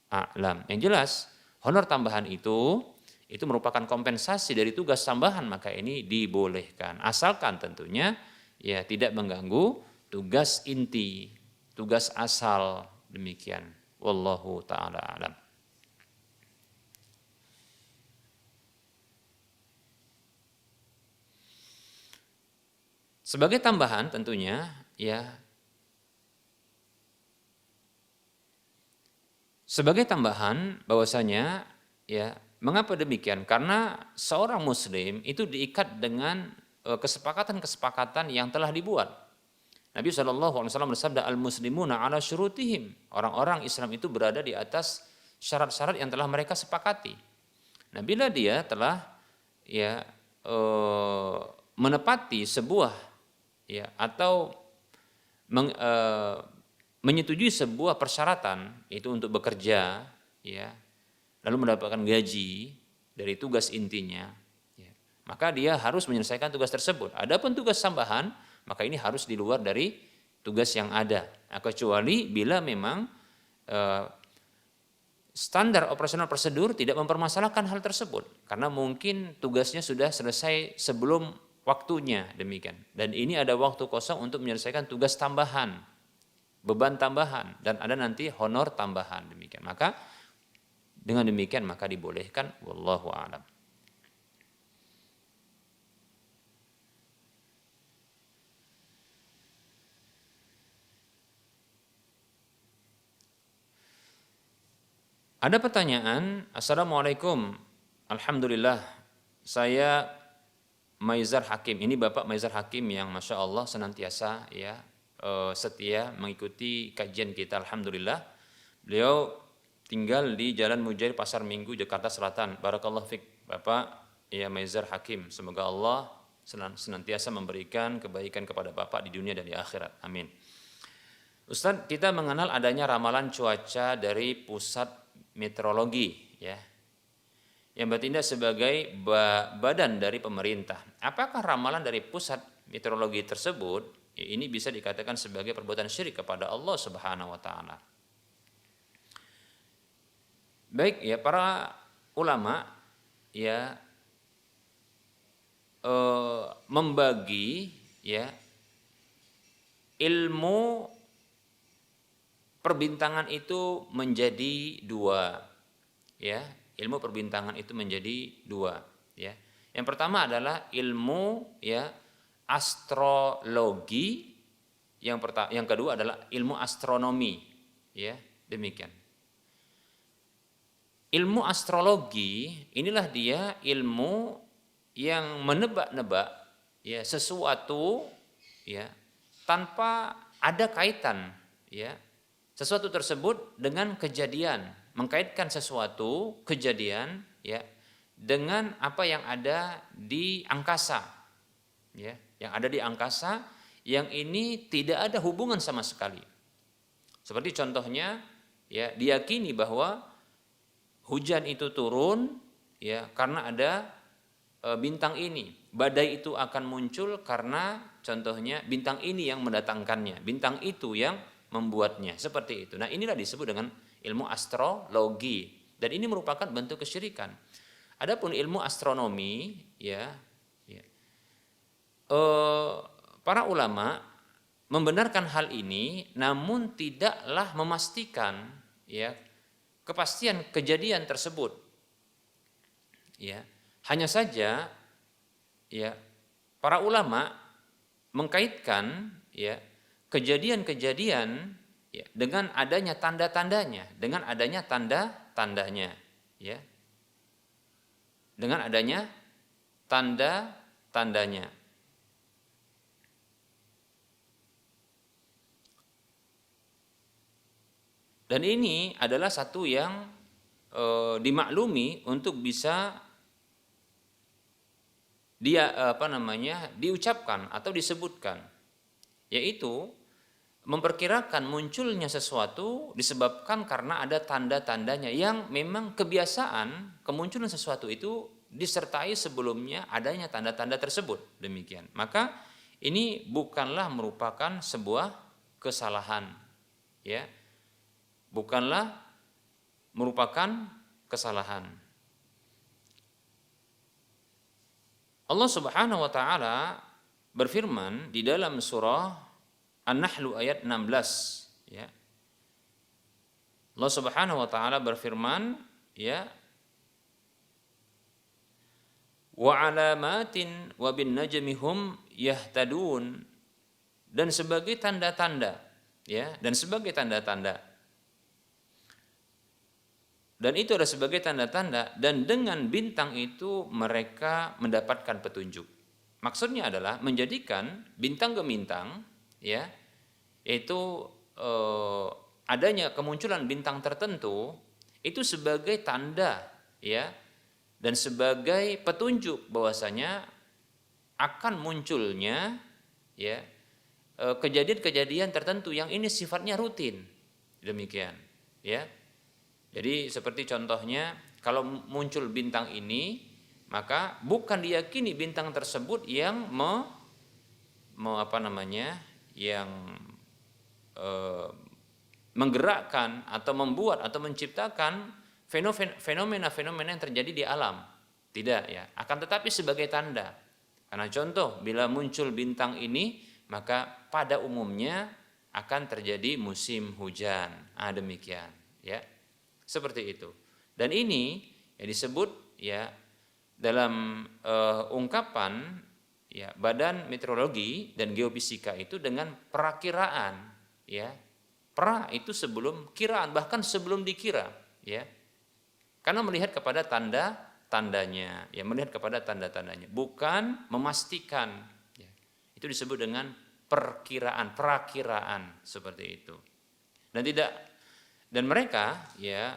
a'lam. Yang jelas, honor tambahan itu merupakan kompensasi dari tugas tambahan, maka ini dibolehkan. Asalkan tentunya ya tidak mengganggu tugas inti, tugas asal, demikian. Wallahu taala a'lam. Sebagai tambahan tentunya ya, sebagai tambahan bahwasanya ya, mengapa demikian? Karena seorang muslim itu diikat dengan kesepakatan-kesepakatan yang telah dibuat. Nabi SAW bersabda, al-muslimuna ala syurutihim. Orang-orang Islam itu berada di atas syarat-syarat yang telah mereka sepakati. Nah, bila dia telah ya menepati sebuah ya atau menyetujui sebuah persyaratan itu untuk bekerja, ya, lalu mendapatkan gaji dari tugas intinya, ya, maka dia harus menyelesaikan tugas tersebut. Adapun tugas tambahan, maka ini harus di luar dari tugas yang ada. Nah, kecuali bila memang standar operasional prosedur tidak mempermasalahkan hal tersebut, karena mungkin tugasnya sudah selesai sebelum waktunya, demikian. Dan ini ada waktu kosong untuk menyelesaikan tugas tambahan, beban tambahan, dan ada nanti honor tambahan, demikian. Maka dengan demikian maka dibolehkan, wallahu a'lam. Ada pertanyaan, Assalamualaikum, alhamdulillah, saya Maizar Hakim. Ini Bapak Maizar Hakim yang Masya Allah senantiasa ya setia mengikuti kajian kita, alhamdulillah. Beliau tinggal di Jalan Mujair, Pasar Minggu, Jakarta Selatan. Barakallahu fik Bapak ya Maizar Hakim. Semoga Allah senantiasa memberikan kebaikan kepada Bapak di dunia dan di akhirat. Amin. Ustadz, kita mengenal adanya ramalan cuaca dari pusat meteorologi, ya, yang bertindak sebagai badan dari pemerintah. Apakah ramalan dari pusat meteorologi tersebut ini bisa dikatakan sebagai perbuatan syirik kepada Allah Subhanahu wa taala? Baik, ya, para ulama ya membagi ya ilmu perbintangan itu menjadi dua, ya. Ilmu perbintangan itu menjadi dua, ya. Yang pertama adalah ilmu, ya, astrologi. Yang kedua adalah ilmu astronomi, ya. Demikian. Ilmu astrologi inilah dia ilmu yang menebak-nebak, ya, sesuatu, ya, tanpa ada kaitan, ya, sesuatu tersebut dengan kejadian, mengkaitkan sesuatu kejadian, ya, dengan apa yang ada di angkasa, ya, yang ada di angkasa, yang ini tidak ada hubungan sama sekali. Seperti contohnya, ya, diyakini bahwa hujan itu turun, ya, karena ada bintang ini. Badai itu akan muncul karena contohnya bintang ini yang mendatangkannya, bintang itu yang membuatnya, seperti itu. Nah, inilah disebut dengan ilmu astrologi, dan ini merupakan bentuk kesyirikan. Adapun ilmu astronomi, ya, para ulama membenarkan hal ini, namun tidaklah memastikan, ya, kepastian kejadian tersebut, ya. Hanya saja, ya, para ulama mengkaitkan, ya, kejadian-kejadian, ya, dengan adanya tanda-tandanya, ya, dengan adanya tanda-tandanya. Dan ini adalah satu yang dimaklumi untuk bisa diucapkan atau disebutkan, yaitu memperkirakan munculnya sesuatu disebabkan karena ada tanda-tandanya yang memang kebiasaan kemunculan sesuatu itu disertai sebelumnya adanya tanda-tanda tersebut. Demikian. Maka ini bukanlah merupakan sebuah kesalahan, ya. Bukanlah merupakan kesalahan. Allah Subhanahu wa taala berfirman di dalam surah An-Nahl ayat 16, ya. Allah Subhanahu wa taala berfirman, ya, wa alamatin wa bin najmi hum yahtadun, dan sebagai tanda-tanda, ya, dan sebagai tanda-tanda. Dan itu adalah sebagai tanda-tanda, dan dengan bintang itu mereka mendapatkan petunjuk. Maksudnya adalah menjadikan bintang gemintang, ya, yaitu adanya kemunculan bintang tertentu itu sebagai tanda, ya, dan sebagai petunjuk bahwasanya akan munculnya, ya, kejadian-kejadian tertentu yang ini sifatnya rutin. Demikian, ya. Jadi seperti contohnya kalau muncul bintang ini, maka bukan diyakini bintang tersebut yang menggerakkan atau membuat atau menciptakan fenomena-fenomena yang terjadi di alam. Tidak, ya. Akan tetapi sebagai tanda. Karena contoh, bila muncul bintang ini, maka pada umumnya akan terjadi musim hujan. Demikian, ya. Seperti itu. Dan ini ya disebut, ya, dalam ungkapan, ya, Badan Meteorologi dan Geofisika itu dengan perakiraan, ya. Pra itu sebelum kiraan, bahkan sebelum dikira, ya. Karena melihat kepada tanda-tandanya, ya, melihat kepada tanda-tandanya, bukan memastikan, ya. Itu disebut dengan perakiraan seperti itu. Dan mereka, ya,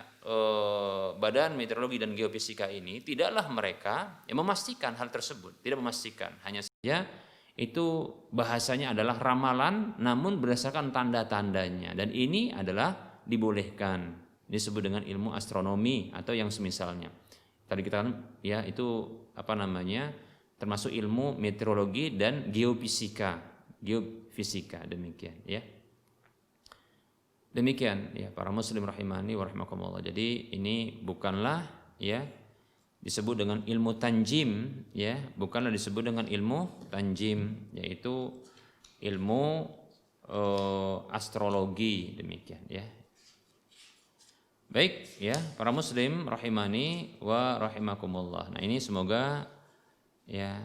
Badan Meteorologi dan Geofisika ini tidaklah mereka yang memastikan hal tersebut, tidak memastikan, hanya saja itu bahasanya adalah ramalan namun berdasarkan tanda-tandanya, dan ini adalah dibolehkan, disebut dengan ilmu astronomi atau yang semisalnya. Tadi kita, ya, itu termasuk ilmu meteorologi dan geofisika, demikian, ya. Demikian, ya, para muslim rahimani wa rahimakumullah. Jadi ini bukanlah, ya, disebut dengan ilmu tanjim, ya, bukanlah disebut dengan ilmu tanjim, yaitu ilmu astrologi, demikian, ya. Baik ya, para muslim rahimani wa rahimakumullah. Nah, ini semoga ya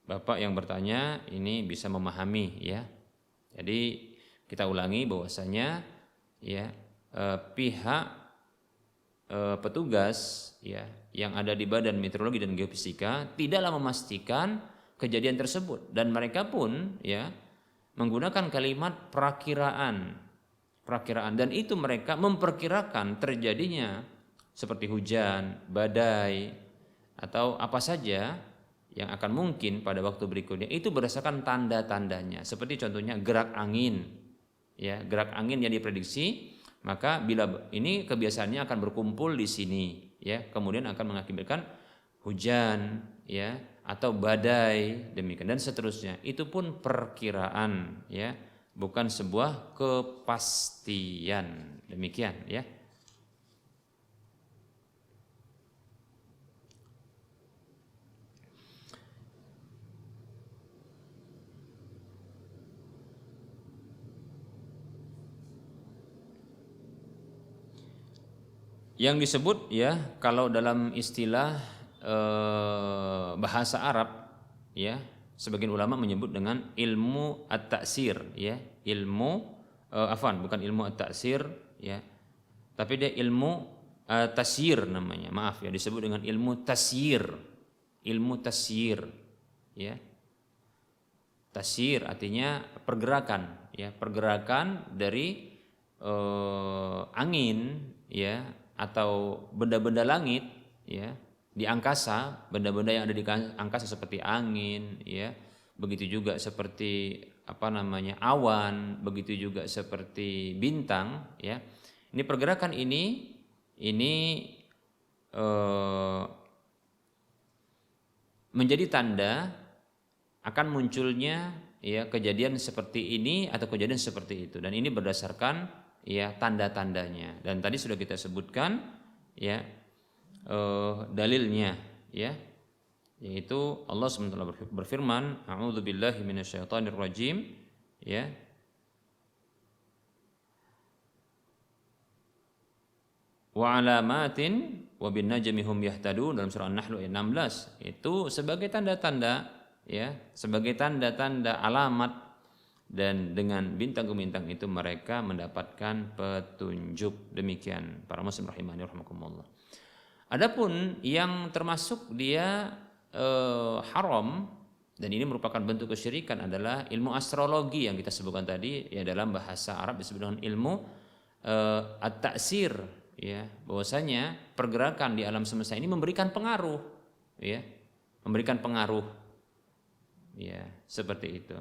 Bapak yang bertanya ini bisa memahami ya. Jadi kita ulangi bahwasanya ya pihak petugas ya yang ada di Badan Meteorologi dan Geofisika tidaklah memastikan kejadian tersebut, dan mereka pun ya menggunakan kalimat perakiraan, dan itu mereka memperkirakan terjadinya seperti hujan, badai, atau apa saja yang akan mungkin pada waktu berikutnya itu berdasarkan tanda-tandanya. Seperti contohnya gerak angin, ya gerak angin yang diprediksi, maka bila ini kebiasaannya akan berkumpul di sini, ya kemudian akan mengakibatkan hujan, ya atau badai demikian dan seterusnya. Itu pun perkiraan, ya bukan sebuah kepastian. Demikian ya. Yang disebut ya kalau dalam istilah bahasa Arab ya, sebagian ulama menyebut dengan ilmu at-ta'sir ya, bukan ilmu at-ta'sir ya, tapi dia ilmu tasyir namanya. Maaf ya, disebut dengan ilmu tasyir. Ilmu tasyir ya. Tasyir artinya pergerakan ya, pergerakan dari angin ya atau benda-benda langit ya di angkasa, benda-benda yang ada di angkasa seperti angin ya, begitu juga seperti awan, begitu juga seperti bintang ya. Ini pergerakan ini menjadi tanda akan munculnya ya kejadian seperti ini atau kejadian seperti itu, dan ini berdasarkan ya tanda-tandanya, dan tadi sudah kita sebutkan ya dalilnya ya, yaitu Allah SWT berfirman, a'udzubillahi minasyaitonirrajim ya, wa alamatin wa bin najmi hum yahtadun, dalam surah An-Nahl ayat 16. Itu sebagai tanda-tanda ya, sebagai tanda-tanda alamat, dan dengan bintang-bintang itu mereka mendapatkan petunjuk. Demikian para muslim rahimani rahimakumullah. Adapun yang termasuk dia haram dan ini merupakan bentuk kesyirikan adalah ilmu astrologi yang kita sebutkan tadi ya, dalam bahasa Arab disebut dengan ilmu at-ta'sir ya, bahwasanya pergerakan di alam semesta ini memberikan pengaruh ya, memberikan pengaruh ya, seperti itu.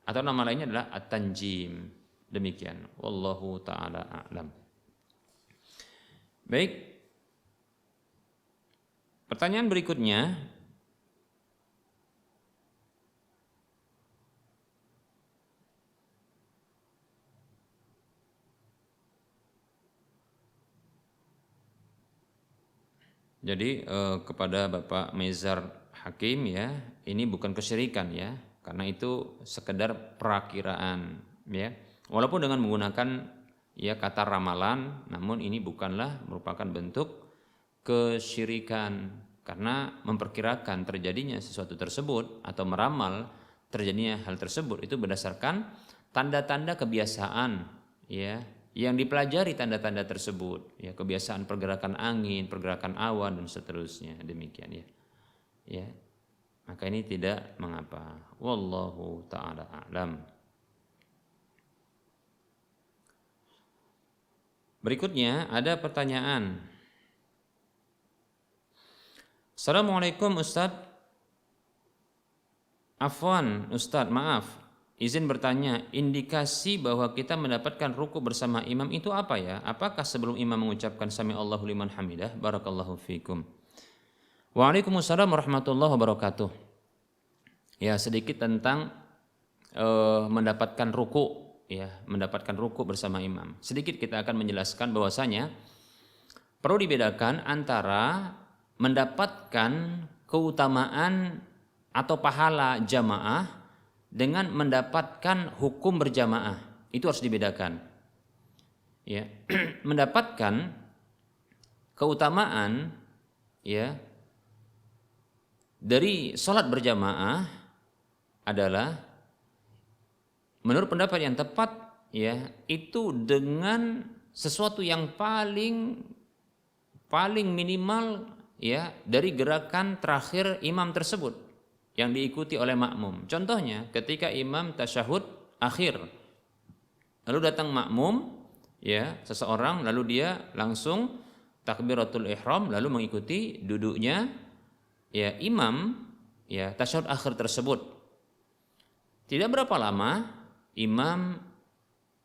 Atau nama lainnya adalah at-tanjim. Demikian. Wallahu ta'ala a'lam. Baik. Pertanyaan berikutnya. Jadi kepada Bapak Mezar Hakim ya, ini bukan kesyirikan ya, karena itu sekedar perakiraan ya. Walaupun dengan menggunakan ya kata ramalan, namun ini bukanlah merupakan bentuk kesyirikan, karena memperkirakan terjadinya sesuatu tersebut atau meramal terjadinya hal tersebut itu berdasarkan tanda-tanda kebiasaan ya, yang dipelajari tanda-tanda tersebut ya, kebiasaan pergerakan angin, pergerakan awan dan seterusnya. Demikian ya. Ya. Maka ini tidak mengapa. Wallahu ta'ala a'lam. Berikutnya ada pertanyaan. Assalamualaikum Ustadz. Afwan Ustadz, maaf, izin bertanya, indikasi bahwa kita mendapatkan ruku bersama imam itu apa ya? Apakah sebelum imam mengucapkan sami Allahu liman hamidah? Barakallahu fikum. Waalaikumsalam warahmatullahi wabarakatuh. Ya, sedikit tentang mendapatkan ruku ya, mendapatkan ruku bersama imam. Sedikit kita akan menjelaskan bahwasanya perlu dibedakan antara mendapatkan keutamaan atau pahala jamaah dengan mendapatkan hukum berjamaah. Itu harus dibedakan. ya mendapatkan keutamaan ya dari sholat berjamaah adalah menurut pendapat yang tepat ya itu dengan sesuatu yang paling minimal ya dari gerakan terakhir imam tersebut yang diikuti oleh makmum. Contohnya ketika imam tasyahud akhir lalu datang makmum ya seseorang lalu dia langsung takbiratul ihram lalu mengikuti duduknya ya imam ya tasyahud akhir tersebut. Tidak berapa lama imam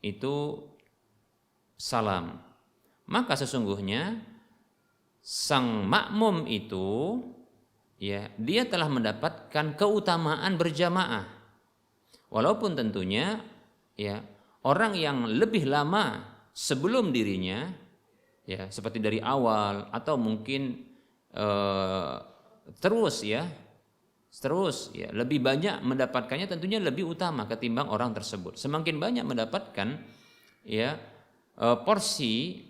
itu salam. Maka sesungguhnya sang makmum itu ya dia telah mendapatkan keutamaan berjamaah. Walaupun tentunya ya orang yang lebih lama sebelum dirinya ya seperti dari awal atau mungkin terus ya lebih banyak mendapatkannya tentunya lebih utama ketimbang orang tersebut. Semakin banyak mendapatkan ya porsi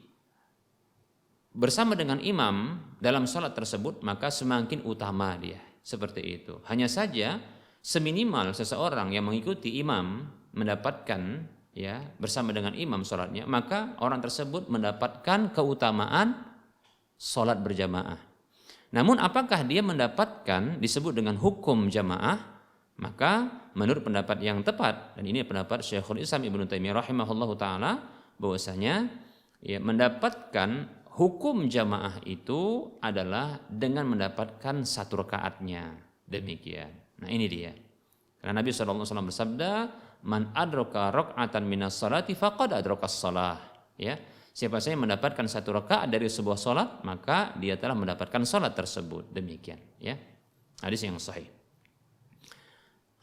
bersama dengan imam dalam sholat tersebut maka semakin utama dia, seperti itu. Hanya saja seminimal seseorang yang mengikuti imam mendapatkan ya bersama dengan imam sholatnya maka orang tersebut mendapatkan keutamaan sholat berjamaah. Namun apakah dia mendapatkan disebut dengan hukum jamaah? Maka menurut pendapat yang tepat dan ini pendapat Syekhul Islam Ibnu Taimiyah rahimahullahu taala bahwasanya ya mendapatkan hukum jamaah itu adalah dengan mendapatkan satu rakaatnya. Demikian. Nah, ini dia. Karena Nabi SAW bersabda, "Man adraka raka'atan minas salati faqad adrakas shalah." Ya. Siapa saja mendapatkan satu rakaat dari sebuah salat, maka dia telah mendapatkan salat tersebut. Demikian, ya. Hadis yang sahih.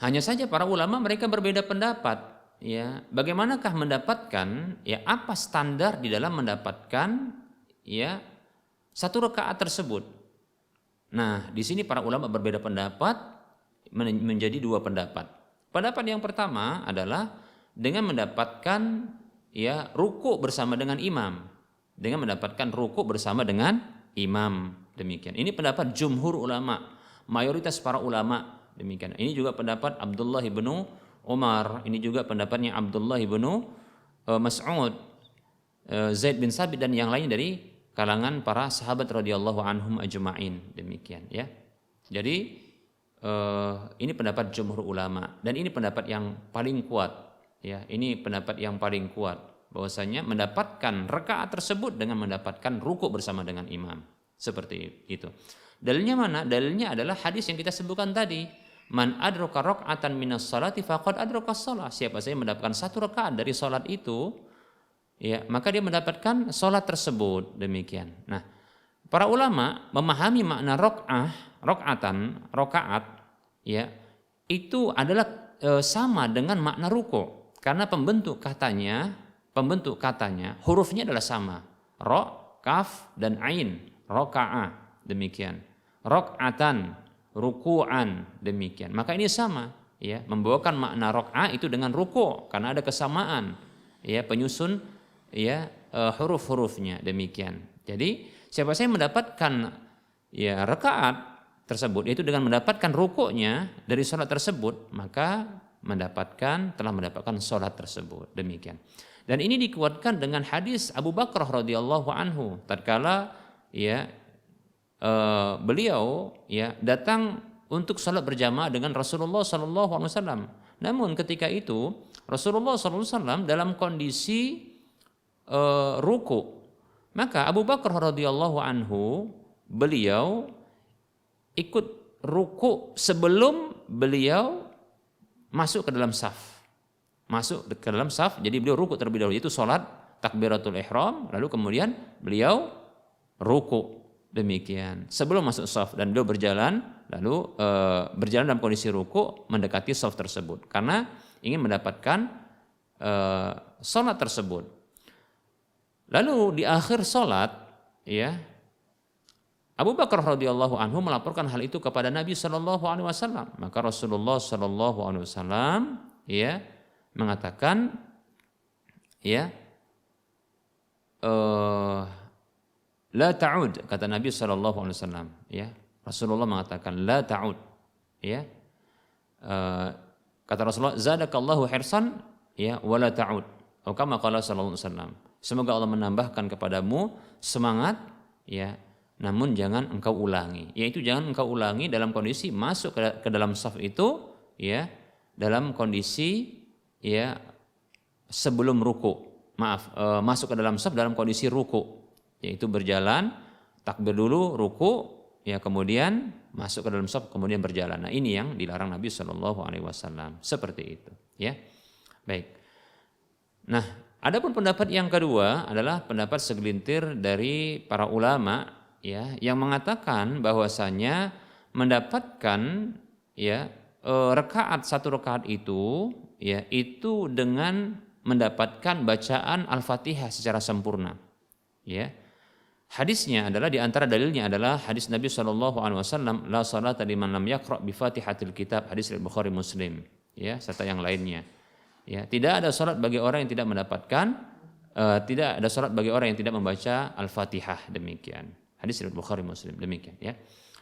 Hanya saja para ulama mereka berbeda pendapat, ya. Bagaimanakah mendapatkan ya apa standar di dalam mendapatkan ya satu rakaat tersebut? Nah, di sini para ulama berbeda pendapat menjadi dua pendapat. Pendapat yang pertama adalah dengan mendapatkan ya ruku bersama dengan imam, dengan mendapatkan ruku bersama dengan imam. Demikian. Ini pendapat jumhur ulama, mayoritas para ulama. Demikian. Ini juga pendapat Abdullah ibnu Umar. Ini juga pendapatnya Abdullah ibnu Mas'ud, Zaid bin Sabit dan yang lain dari kalangan para sahabat radhiyallahu anhum ajma'in. Demikian ya. Jadi ini pendapat jumhur ulama dan ini pendapat yang paling kuat. Ya, ini pendapat yang paling kuat bahwasanya mendapatkan rakaat tersebut dengan mendapatkan ruku bersama dengan imam. Seperti itu. Dalilnya mana? Dalilnya adalah hadis yang kita sebutkan tadi. Man adraka raka'atan minas salati faqad adrakas shalah. Siapa saja mendapatkan satu rakaat dari salat itu, ya, maka dia mendapatkan salat tersebut. Demikian. Nah, para ulama memahami makna rakaat, ya, itu adalah sama dengan makna ruku. Karena pembentuk katanya hurufnya adalah sama. Ro, kaf dan ain. Roka'ah. Demikian. Rok'atan, ruku'an. Demikian. Maka ini sama. Ya, membawakan makna rok'ah itu dengan ruku' karena ada kesamaan. Ya, penyusun ya huruf-hurufnya. Demikian. Jadi siapa saya mendapatkan ya rakaat tersebut yaitu dengan mendapatkan rukuknya dari sholat tersebut maka telah mendapatkan sholat tersebut. Demikian. Dan ini dikuatkan dengan hadis Abu Bakar radhiyallahu anhu tatkala ya beliau ya datang untuk sholat berjamaah dengan Rasulullah sallallahu alaihi wasallam. Namun ketika itu Rasulullah sallallahu alaihi wasallam dalam kondisi ruku. Maka Abu Bakar radhiyallahu anhu beliau ikut ruku sebelum beliau masuk ke dalam saf. Masuk ke dalam saf, jadi beliau ruku terlebih dahulu. Itu sholat takbiratul ihram, lalu kemudian beliau ruku. Demikian. Sebelum masuk saf dan beliau berjalan, lalu berjalan dalam kondisi ruku mendekati saf tersebut. Karena ingin mendapatkan sholat tersebut. Lalu di akhir sholat, ya, Abu Bakar radhiyallahu anhu melaporkan hal itu kepada Nabi sallallahu alaihi wasallam. Maka Rasulullah sallallahu alaihi wasallam ya mengatakan ya eh, la ta'ud, kata Nabi SAW, ya. Rasulullah mengatakan la ta'ud, ya. Kata Rasulullah, zadakallahu hirsan, ya, wala ta'ud. Atau kama qala sallallahu alaihi wasallam. Semoga Allah menambahkan kepadamu semangat, ya, namun jangan engkau ulangi. Yaitu jangan engkau ulangi dalam kondisi masuk ke dalam saf itu, ya, dalam kondisi, ya, sebelum ruku. Masuk ke dalam saf dalam kondisi ruku, yaitu berjalan, takbir dulu, ruku, ya, kemudian masuk ke dalam saf, kemudian berjalan. Nah, ini yang dilarang Nabi Shallallahu Alaihi Wasallam, seperti itu, ya. Baik. Nah, adapun pendapat yang kedua adalah pendapat segelintir dari para ulama, ya, yang mengatakan bahwasanya mendapatkan, ya, satu rakaat itu, ya, itu dengan mendapatkan bacaan Al-Fatihah secara sempurna, ya. Hadisnya adalah, di antara dalilnya adalah hadis Nabi SAW, la salata liman lam yaqra bi Fatihatil Kitab, hadis riwayat Bukhari Muslim, ya, serta yang lainnya. Ya, tidak ada salat bagi orang yang tidak mendapatkan, tidak ada salat bagi orang yang tidak membaca Al-Fatihah, demikian. Hadis riwayat Bukhari Muslim, demikian, ya.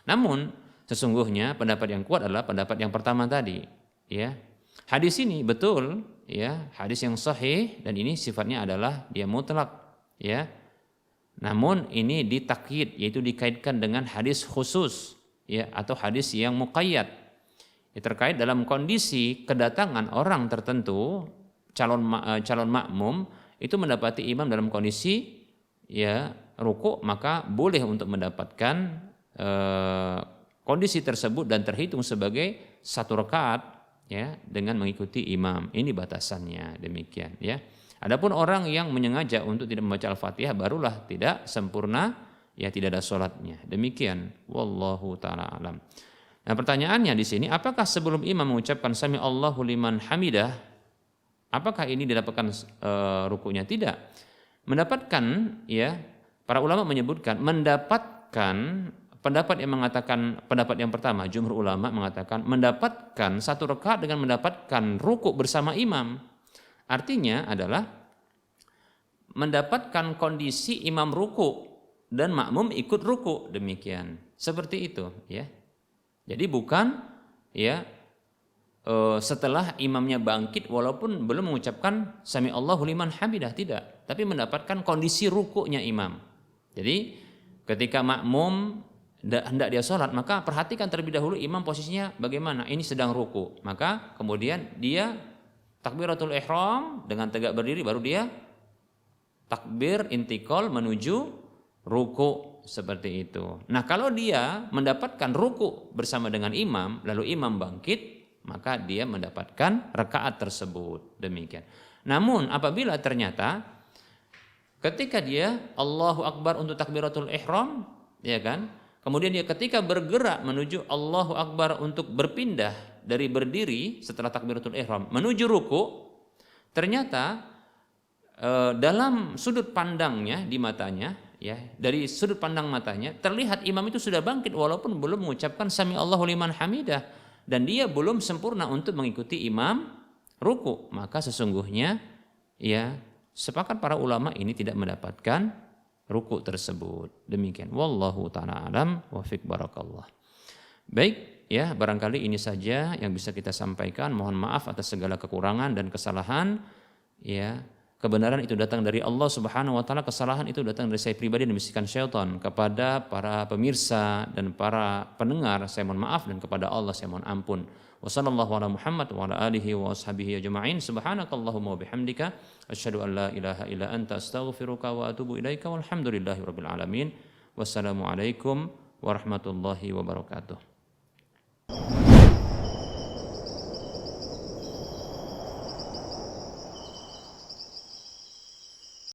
Namun sesungguhnya pendapat yang kuat adalah pendapat yang pertama tadi, ya. Hadis ini betul, ya, hadis yang sahih, dan ini sifatnya adalah dia mutlak, ya. Namun ini ditakyid, yaitu dikaitkan dengan hadis khusus, ya, atau hadis yang muqayyad, ya, terkait dalam kondisi kedatangan orang tertentu, calon makmum itu mendapati imam dalam kondisi, ya, ruku, maka boleh untuk mendapatkan kondisi tersebut dan terhitung sebagai satu rakaat, ya, dengan mengikuti imam. Ini batasannya, demikian, ya. Adapun orang yang menyengaja untuk tidak membaca Al-Fatihah, barulah tidak sempurna, ya, tidak ada sholatnya. Demikian, wallahu ta'ala alam. Nah, pertanyaannya di sini, apakah sebelum imam mengucapkan sami Allahu liman hamidah, apakah ini didapatkan rukunya? Tidak. Mendapatkan, ya, para ulama menyebutkan mendapatkan. Pendapat yang mengatakan, pendapat yang pertama, jumhur ulama mengatakan mendapatkan satu rakaat dengan mendapatkan ruku bersama imam. Artinya adalah mendapatkan kondisi imam ruku dan makmum ikut ruku, demikian. Seperti itu, ya. Jadi bukan, ya, setelah imamnya bangkit walaupun belum mengucapkan sami Allahu liman hamidah, tidak, tapi mendapatkan kondisi rukunya imam. Jadi ketika makmum hendak dia sholat, maka perhatikan terlebih dahulu imam posisinya bagaimana. Ini sedang ruku, maka kemudian dia takbiratul ihram dengan tegak berdiri, baru dia takbir intikal menuju ruku, seperti itu. Nah, kalau dia mendapatkan ruku bersama dengan imam, lalu imam bangkit, maka dia mendapatkan rakaat tersebut, demikian. Namun apabila ternyata ketika dia Allahu Akbar untuk takbiratul ihram, ya kan, kemudian dia ketika bergerak menuju Allahu Akbar untuk berpindah dari berdiri setelah takbiratul ihram menuju ruku, ternyata dalam sudut pandangnya, di matanya, ya, dari sudut pandang matanya terlihat imam itu sudah bangkit walaupun belum mengucapkan sami Allahu liman hamidah, dan dia belum sempurna untuk mengikuti imam ruku, maka sesungguhnya, ya, sepakat para ulama ini tidak mendapatkan ruku tersebut. Demikian, wallahu ta'ala alam wa fiq barakallah. Baik, ya, barangkali ini saja yang bisa kita sampaikan. Mohon maaf atas segala kekurangan dan kesalahan, ya. Kebenaran itu datang dari Allah Subhanahu wa taala, kesalahan itu datang dari saya pribadi dan bisikan syaitan. Kepada para pemirsa dan para pendengar saya mohon maaf, dan kepada Allah saya mohon ampun. Wassallallahu ala Muhammad wa ala alihi wa ashabihi ajma'in. Subhanakallahumma wa bihamdika asyhadu an la ilaha illa anta astaghfiruka wa atubu ilaika walhamdulillahi rabbil alamin. Wassalamualaikum warahmatullahi wabarakatuh.